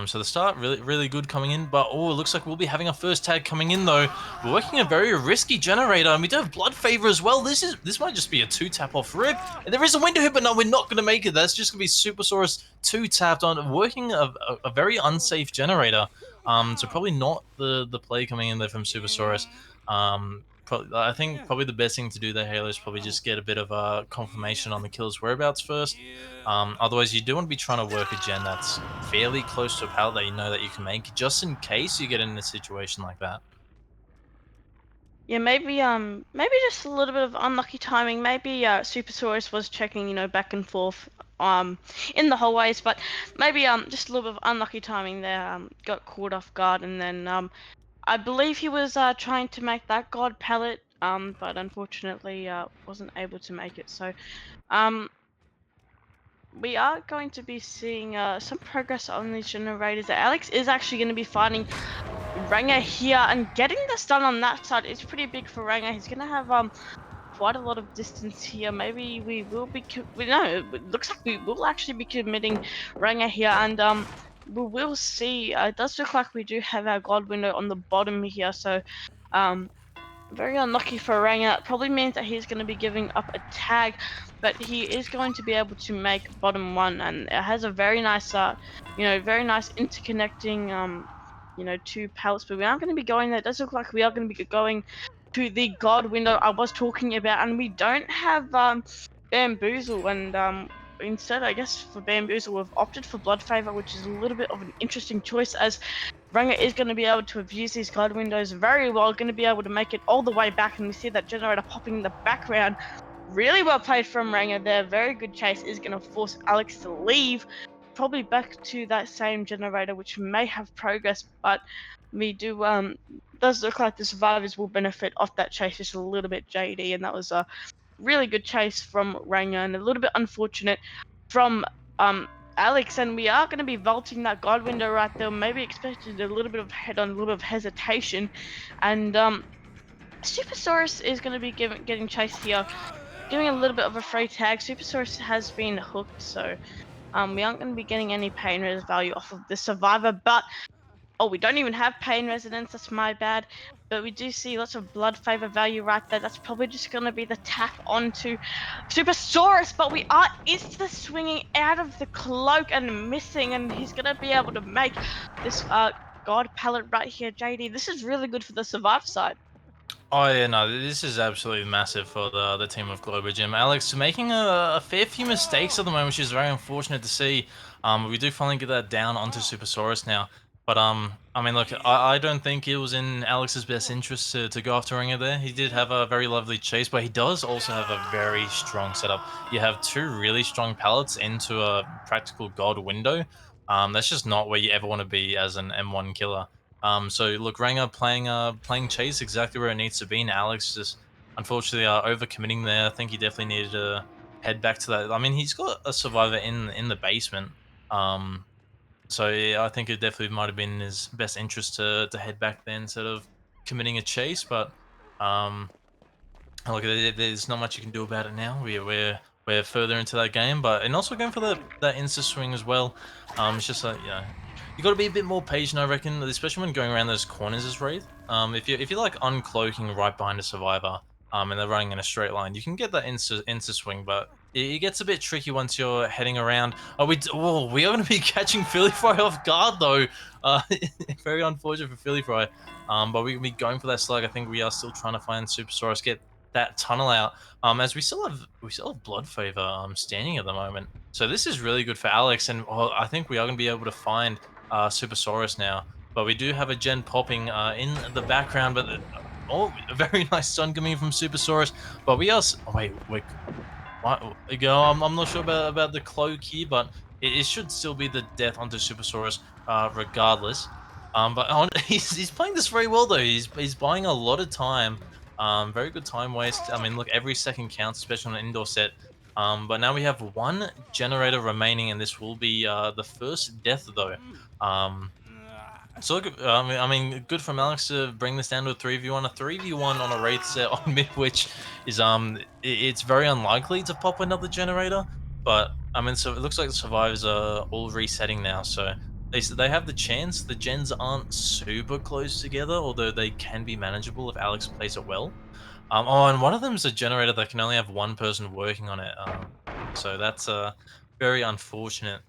So the start really good coming in, but oh, it looks like we'll be having our first tag coming in though. We're working a very risky generator, and we do have Blood Favor as well. This might just be a two tap off rip. And there is a window hit, but no, we're not going to make it. That's just going to be Supersaurus two tapped on, working a very unsafe generator. So probably not the play coming in there from Supersaurus. I think probably the best thing to do there, Halo, is probably just get a bit of a confirmation on the killer's whereabouts first. Otherwise, you do want to be trying to work a gen that's fairly close to a pallet that you know that you can make, just in case you get in a situation like that. yeah, maybe just a little bit of unlucky timing. Maybe Supersaurus was checking, back and forth in the hallways, but maybe just a little bit of unlucky timing there. Got caught off guard, and then I believe he was trying to make that god palette, but unfortunately wasn't able to make it. So um, we are going to be seeing some progress on these generators. Alex is actually going to be fighting Ranger here, and getting this done on that side is pretty big for Ranger. He's going to have quite a lot of distance here. Maybe we will be. We know it looks like we will actually be committing Ranger here, and we will see. It does look like we do have our god window on the bottom here, so um, very unlucky for Ranger. It probably means that he's going to be giving up a tag, but he is going to be able to make bottom one, and it has a very nice, very nice interconnecting, two pallets. But we aren't going to be going there. It does look like we are going to be going to the god window I was talking about, and we don't have bamboozle, and instead, I guess for bamboozle, we've opted for blood favor, which is a little bit of an interesting choice as Ranger is going to be able to abuse these guard windows very well, going to be able to make it all the way back, and we see that generator popping in the background. Really well played from Ranger there. Very good chase is going to force Alex to leave, probably back to that same generator, which may have progress, but we do does look like the survivors will benefit off that chase just a little bit, JD, and that was a really good chase from Ranger and a little bit unfortunate from Alex. And we are going to be vaulting that god window right there. Maybe expected a little bit of head on, a little bit of hesitation, and Supersaurus is going to be getting chased here, giving a little bit of a free tag. Supersaurus has been hooked, so we aren't going to be getting any pain res value off of the survivor, but oh, we don't even have pain resonance. That's my bad. But we do see lots of blood favor value right there. That's probably just going to be the tap onto Supersaurus. But we are insta swinging out of the cloak and missing, and he's going to be able to make this god palette right here, JD. This is really good for the survive side. Oh yeah, no, this is absolutely massive for the team of Globo Gym. Alex making a fair few mistakes at the moment, which is very unfortunate to see. We do finally get that down onto Supersaurus now. But I mean, look, I don't think it was in Alex's best interest to go after Ringer there. He did have a very lovely chase, but he does also have a very strong setup. You have two really strong pallets into a practical god window. That's just not where you ever want to be as an M1 killer. So look, Ranger playing chase exactly where it needs to be, and Alex just unfortunately overcommitting there. I think he definitely needed to head back to that. I mean, he's got a survivor in the basement. Um, so yeah, I think it definitely might have been in his best interest to head back there instead of committing a chase. But um, look, there's not much you can do about it now. We're further into that game, but and also going for that insta swing as well. It's just like you got to be a bit more patient, I reckon, especially when going around those corners as Wraith. If you're like uncloaking right behind a survivor, and they're running in a straight line, you can get that insta swing, but it gets a bit tricky once you're heading around. We are going to be catching Philly Fry off guard though. Uh, very unfortunate for Philly Fry. But we can be going for that slug. I think we are still trying to find Supersaurus, get that tunnel out. As we still have blood favor standing at the moment. So this is really good for Alex, and I think we are going to be able to find Supersaurus now. But we do have a gen popping in the background, but a very nice stun coming from Supersaurus. But we are oh, wait, what? I'm not sure about the cloak here, but it should still be the death onto Supersaurus, regardless. But he's playing this very well though. He's buying a lot of time. Very good time waste. I mean, look, every second counts, especially on an indoor set. But now we have one generator remaining, and this will be the first death though. Um, so look, I mean, good from Alex to bring this down to a 3v1. A 3v1 on a Wraith set on mid, which is it's very unlikely to pop another generator. But I mean, so it looks like the survivors are all resetting now, so they have the chance. The gens aren't super close together, although they can be manageable if Alex plays it well. And one of them is a generator that can only have one person working on it. So that's very unfortunate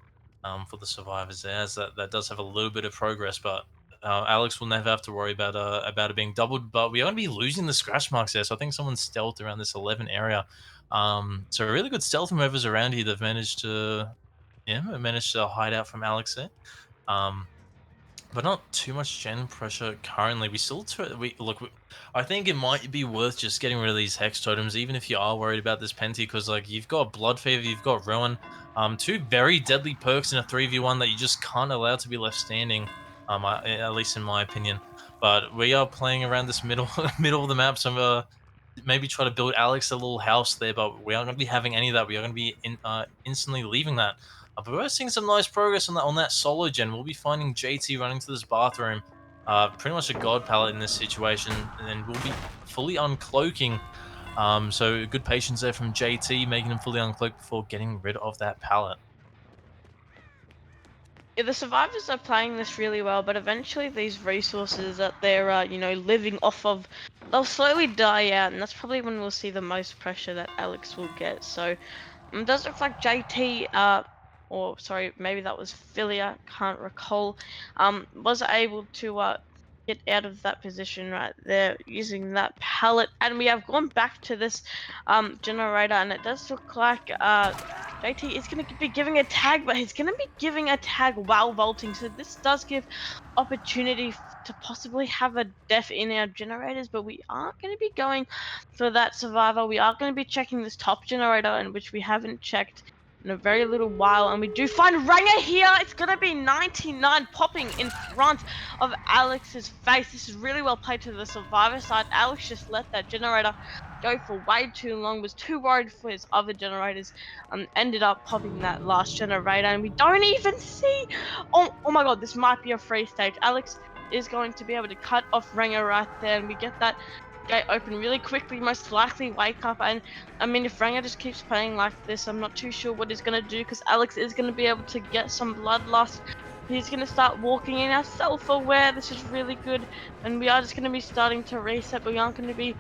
for the survivors there, as that does have a little bit of progress, but Alex will never have to worry about it being doubled. But we are going to be losing the scratch marks there, so I think someone's stealthed around this 11 area. So a really good stealth from whoever's around here. They've managed to hide out from Alex there. Um, but not too much gen pressure currently. We still we look. I think it might be worth just getting rid of these hex totems, even if you are worried about this Penti, because like you've got Blood Fever, you've got Ruin, two very deadly perks in a 3v1 that you just can't allow to be left standing. At least in my opinion. But we are playing around this middle middle of the map, so maybe try to build Alex a little house there, but we aren't going to be having any of that. We are going to be instantly leaving that. But we're seeing some nice progress on that solo gen. We'll be finding JT running to this bathroom, pretty much a god palette in this situation, and then we'll be fully uncloaking. So good patience there from JT, making him fully uncloak before getting rid of that palette. Yeah, the survivors are playing this really well, but eventually these resources that they're living off of, they'll slowly die out, and that's probably when we'll see the most pressure that Alex will get. So does look like JT, or sorry, maybe that was Philly, I can't recall, was able to get out of that position right there using that pallet. And we have gone back to this generator, and it does look like JT is going to be giving a tag, but he's going to be giving a tag while vaulting. So this does give opportunity to possibly have a death in our generators, but we aren't going to be going for that survivor. We are going to be checking this top generator, in which we haven't checked in a very little while, and we do find Ranger here. It's going to be 99 popping in front of Alex's face. This is really well played to the survivor side. Alex just let that generator go for way too long, was too worried for his other generators, ended up popping that last generator, and we don't even see. Oh my god, this might be a free stage. Alex is going to be able to cut off Ranger right there, and we get that gate open really quickly, most likely wake up. And I mean, if Ranger just keeps playing like this, I'm not too sure what he's going to do, because Alex is going to be able to get some bloodlust. He's going to start walking in our self-aware. This is really good, and we are just going to be starting to reset, but we aren't going to be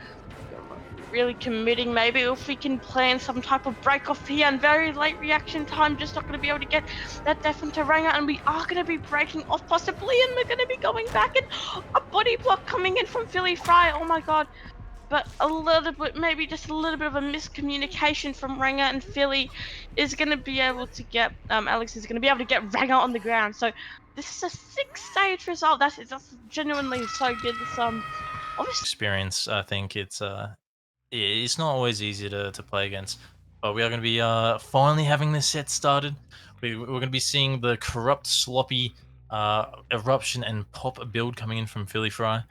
really committing. Maybe if we can plan some type of break off here and very late reaction time, just not going to be able to get that death into Ranger, and we are going to be breaking off possibly, and we're going to be going back, and a body block coming in from Philly Fry. Oh my god. But a little bit, maybe just a little bit of a miscommunication from Ranger, and Philly is going to be able to get, Alex is going to be able to get Ranger on the ground. So this is a 6 stage result. That's genuinely so good. This obviously. Experience, I think it's not always easy to play against, but we are going to be finally having this set started. We're going to be seeing the corrupt, sloppy eruption and pop build coming in from Philly Fry.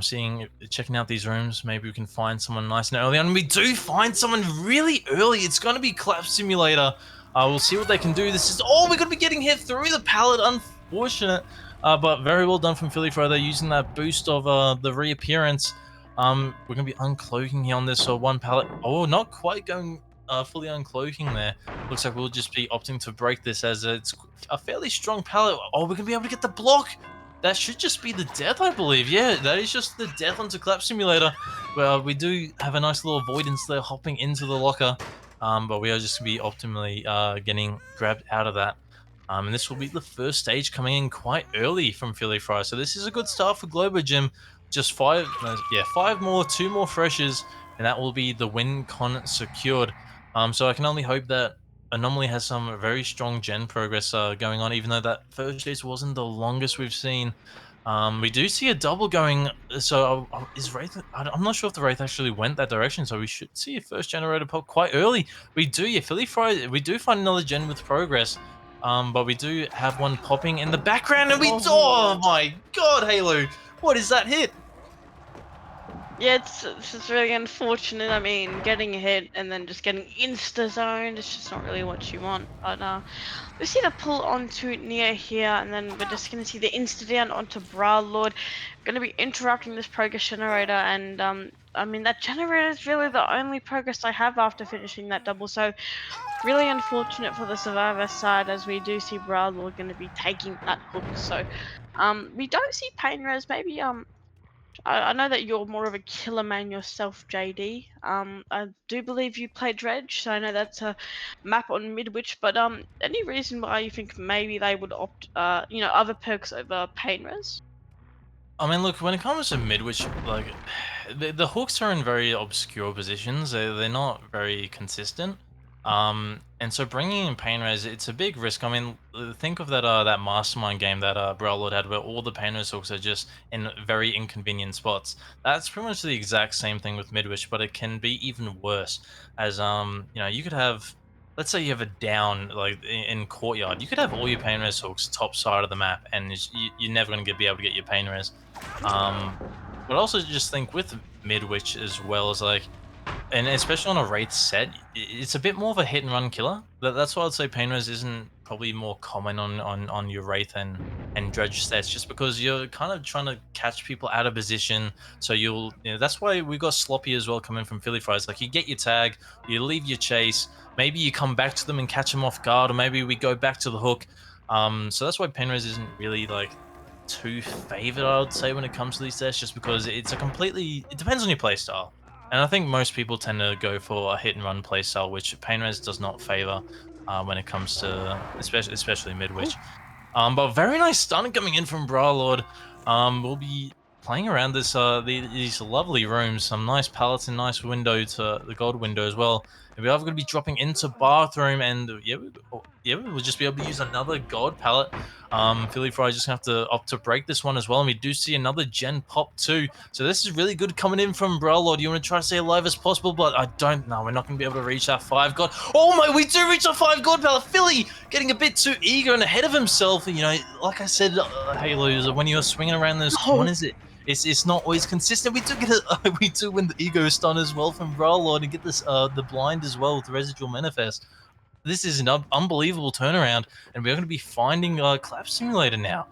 Checking out these rooms. Maybe we can find someone nice and early on. And we do find someone really early. It's going to be Clap Simulator. We'll see what they can do. This is we're going to be getting hit through the pallet. Unfortunate, but very well done from Philly Fry. They're using that boost of the reappearance. We're gonna be uncloaking here on this, so one pallet. Oh, not quite going fully uncloaking there. Looks like we'll just be opting to break this, as it's a fairly strong pallet. Oh, we're gonna be able to get the block. That should just be the death, I believe. Yeah, that is just the death onto Clap Simulator. Well, we do have a nice little avoidance there, hopping into the locker. But we are just gonna be optimally getting grabbed out of that. And this will be the first stage coming in quite early from Philly Fry. So this is a good start for Globo Gym. Just five, no, yeah, five more, two more freshers, and that will be the win con secured. So I can only hope that Anomaly has some very strong gen progress going on, even though that first stage wasn't the longest we've seen. We do see a double going, so is Wraith? I'm not sure if the Wraith actually went that direction, so we should see a first generator pop quite early. We do, yeah, Philly Fry. We do find another gen with progress. But we do have one popping in the background, and oh Oh. my god, Halo, what is that hit? Yeah, it's just really unfortunate. I mean, getting hit and then just getting insta-zoned, it's just not really what you want. But we see the pull onto Nia here, and then we're just going to see the insta-down onto Bra Lord. Going to be interrupting this progress generator, and I mean, that generator is really the only progress I have after finishing that double. So really unfortunate for the survivor side, as we do see Bra Lord going to be taking that hook. So we don't see Pain Res. Maybe I know that you're more of a killer man yourself, JD. I do believe you play Dredge, so I know that's a map on Midwich. But any reason why you think maybe they would opt, other perks over Pain Res? I mean, look, when it comes to Midwich, like, the hooks are in very obscure positions. They're not very consistent. And so bringing in pain res, it's a big risk. I mean, think of that mastermind game that Browlord had, where all the pain res hooks are just in very inconvenient spots. That's pretty much the exact same thing with Midwich, but it can be even worse. As you could have. let's say you have a down like in courtyard, you could have all your pain res hooks top side of the map, and you're never going to be able to get your pain res. Um, but also just think with mid witch as well as like and especially on a Wraith set, it's a bit more of a hit and run killer. That's why I'd say Pain Res isn't probably more common on your Wraith and Dredge sets, just because you're kind of trying to catch people out of position. So that's why we got Sloppy as well coming from Philly Fries. Like you get your tag, you leave your chase, maybe you come back to them and catch them off guard, or maybe we go back to the hook. So that's why Pain Res isn't really like too favored, I would say, when it comes to these sets, just because it depends on your playstyle. And I think most people tend to go for a hit and run playstyle, which Painres does not favor when it comes to especially mid Oh, witch. But very nice stun coming in from Brawlord. We'll be playing around these lovely rooms, some nice palettes and nice window to the gold window as well. And we are going to be dropping into bathroom, and yeah, we'll just be able to use another gold palette. Philly Fry just gonna have to opt to break this one as well, and we do see another gen pop too. So this is really good coming in from Brawlord. You want to try to stay alive as possible, but I don't know. We're not going to be able to reach that 5 god. Oh my, we do reach a 5 god palette. Philly getting a bit too eager and ahead of himself. You know, like I said, Halos, when you're swinging around those no. corners, it's not always consistent. We do get we do win the ego stun as well from Brawlord and get this the blind as well with the residual manifest. This is an unbelievable turnaround, and we're going to be finding Clap Simulator now.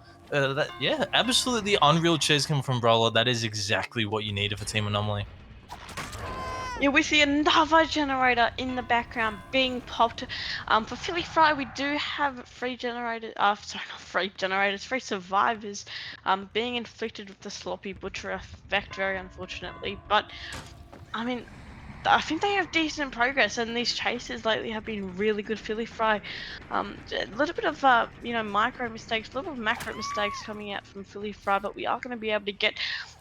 Yeah, absolutely unreal chase coming from Brawler. That is exactly what you needed for Team Anomaly. Yeah, we see another generator in the background being popped. For Philly Fry, we do have free generators. Sorry, not free generators, free survivors. Being inflicted with the sloppy butcher effect, very unfortunately. But I mean, I think they have decent progress, and these chases lately have been really good. Philly Fry, a little bit of micro mistakes, a little bit of macro mistakes coming out from Philly Fry, but we are going to be able to get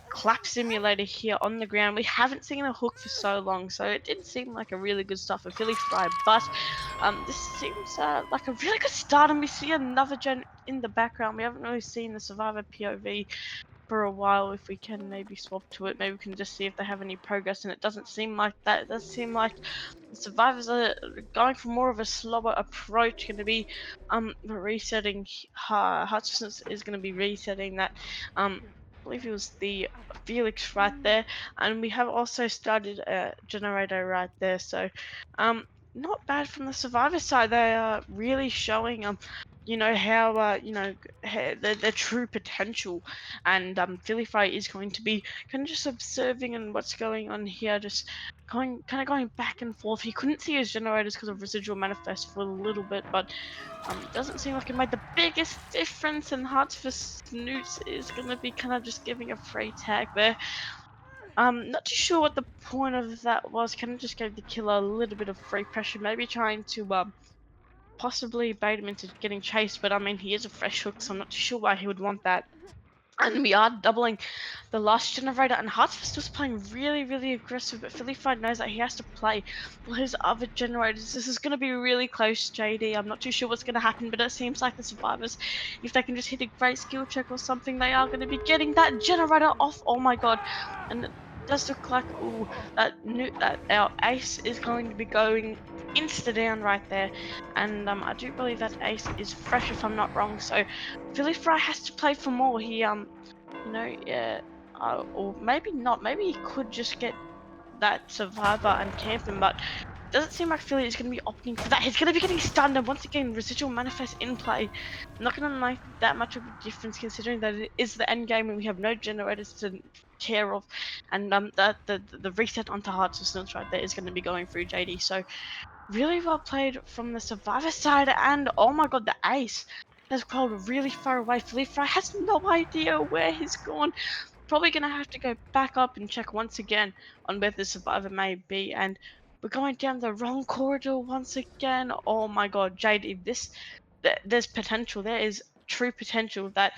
Clap Simulator here on the ground. We haven't seen a hook for so long, so it did seem like a really good start for Philly Fry. But this seems like a really good start, and we see another gen in the background. We haven't really seen the Survivor POV for a while. If we can maybe swap to it, maybe we can just see if they have any progress, and it doesn't seem like that. It does seem like the survivors are going for more of a slower approach, going to be resetting. Hutchinson is going to be resetting that. I believe it was the Felix right there, and we have also started a generator right there. So um not bad from the survivor side. They are really showing how their true potential, and Philly Fry is going to be kind of just observing and what's going on here, just going back and forth. He couldn't see his generators because of residual manifest for a little bit, but doesn't seem like it made the biggest difference. And Hearts for Snoots is going to be kind of just giving a free tag there. Not too sure what the point of that was. Kind of just gave the killer a little bit of free pressure, maybe trying to possibly bait him into getting chased. But I mean, he is a fresh hook, so I'm not too sure why he would want that. And we are doubling the last generator, and Hartford was playing really, really aggressive, but Philly Fry knows that he has to play for his other generators. This is going to be really close, JD. I'm not too sure what's going to happen, but it seems like the survivors, if they can just hit a great skill check or something, they are going to be getting that generator off. Oh my god. And it does look like, ooh, that our ace is going to be going insta down right there. And I do believe that ace is fresh if I'm not wrong. So Philly Fry has to play for more. Yeah, or maybe not. Maybe he could just get that survivor and camp him, but doesn't seem like Philly is going to be opting for that. He's going to be getting stunned, and once again, residual manifest in play. Not going to make that much of a difference considering that it is the end game and we have no generators to care of, and that the reset onto hearts of Snoots right there is going to be going through JD. So really well played from the survivor side, and oh my god, the ace has crawled really far away. Felipe has no idea where he's gone. Probably gonna have to go back up and check once again on where the survivor may be. And we're going down the wrong corridor once again. Oh my god, JD, there's potential. There is true potential that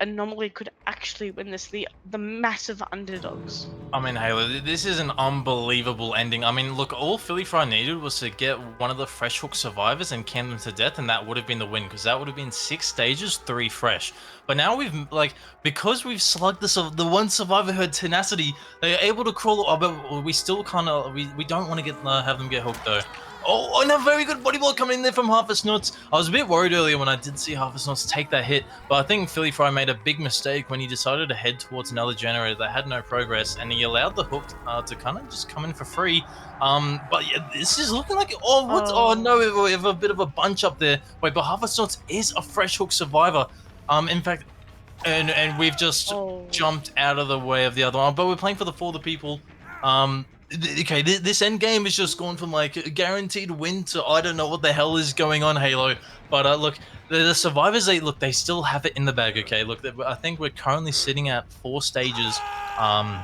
Anomaly could actually win this. The massive underdogs. I mean, Halo, this is an unbelievable ending. I mean, look, all Philly Fry needed was to get one of the fresh hook survivors and can them to death, and that would have been the win, because that would have been 6 stages, 3 fresh. But now we've, like, because we've slugged the one survivor who had tenacity, they're able to crawl. Oh, but we still kind of, we don't want to get have them get hooked, though. Oh, and a very good body block coming in there from Harvest Nuts. I was a bit worried earlier when I did see Harvest Nuts take that hit, but I think Philly Fry made a big mistake when he decided to head towards another generator that had no progress, and he allowed the hook to kind of just come in for free. But yeah, this is looking like, oh, what? Oh Oh, no, we have a bit of a bunch up there. Wait, but Harvest Nuts is a fresh hook survivor. In fact, and we've just oh, jumped out of the way of the other one, but we're playing for the people. Okay, this end game is just gone from like a guaranteed win to I don't know what the hell is going on, Halo. But look, the survivors, they still have it in the bag. Okay, look, I think we're currently sitting at 4 stages. Um,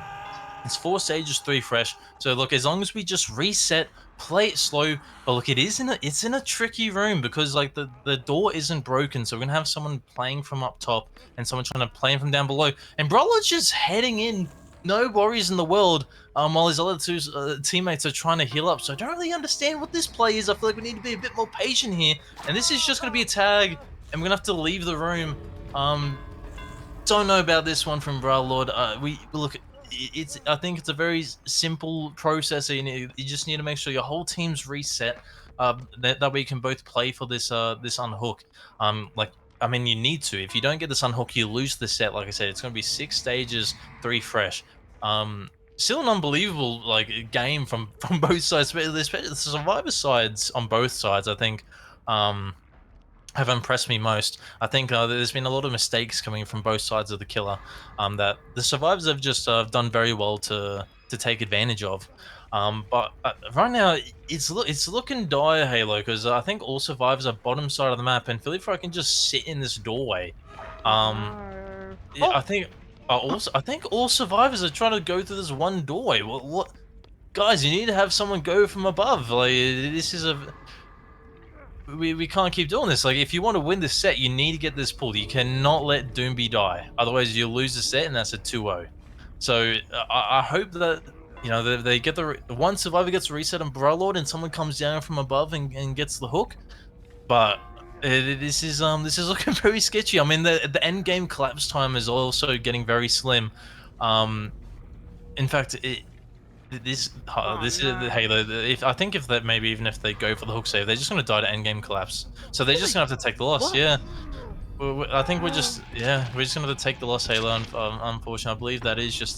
it's 4 stages, 3 fresh. So look, as long as we just reset, play it slow. But look, it's in a tricky room because like the door isn't broken, so we're gonna have someone playing from up top and someone trying to play from down below. And Brawler's just heading in, no worries in the world. While his other two teammates are trying to heal up. So I don't really understand what this play is. I feel like we need to be a bit more patient here. And this is just gonna be a tag, and we're gonna have to leave the room. Don't know about this one from Bra Lord. We look. It's. I think it's a very simple process. You just need to make sure your whole team's reset. That way you can both play for this unhook. Like I mean, you need to. If you don't get this unhook, you lose the set. Like I said, it's going to be 6 stages, 3 fresh. Still an unbelievable like game from both sides, especially the survivor sides on both sides. I think. Have impressed me most. I think there's been a lot of mistakes coming from both sides of the killer that the survivors have just done very well to take advantage of. But right now, it's looking dire, Halo, because I think all survivors are bottom side of the map, and Philly Fry can just sit in this doorway. Um, no. yeah, Oh, I think all survivors are trying to go through this one doorway. What guys? You need to have someone go from above. Like this is a we can't keep doing this. Like, if you want to win this set, you need to get this pulled. You cannot let Doomby die. Otherwise, you'll lose the set, and that's a 2-0. So, I hope that, they get one survivor gets reset on Lord and someone comes down from above and gets the hook. But this is looking very sketchy. I mean, the end game collapse time is also getting very slim. Um, in fact, oh this is the no. Halo. If I think if that maybe even if they go for the hook save, they're just gonna die to endgame collapse. So they're just Really? gonna have to take the loss. What? Yeah, I think we're just gonna have to take the loss, Halo. Unfortunately, I believe that is just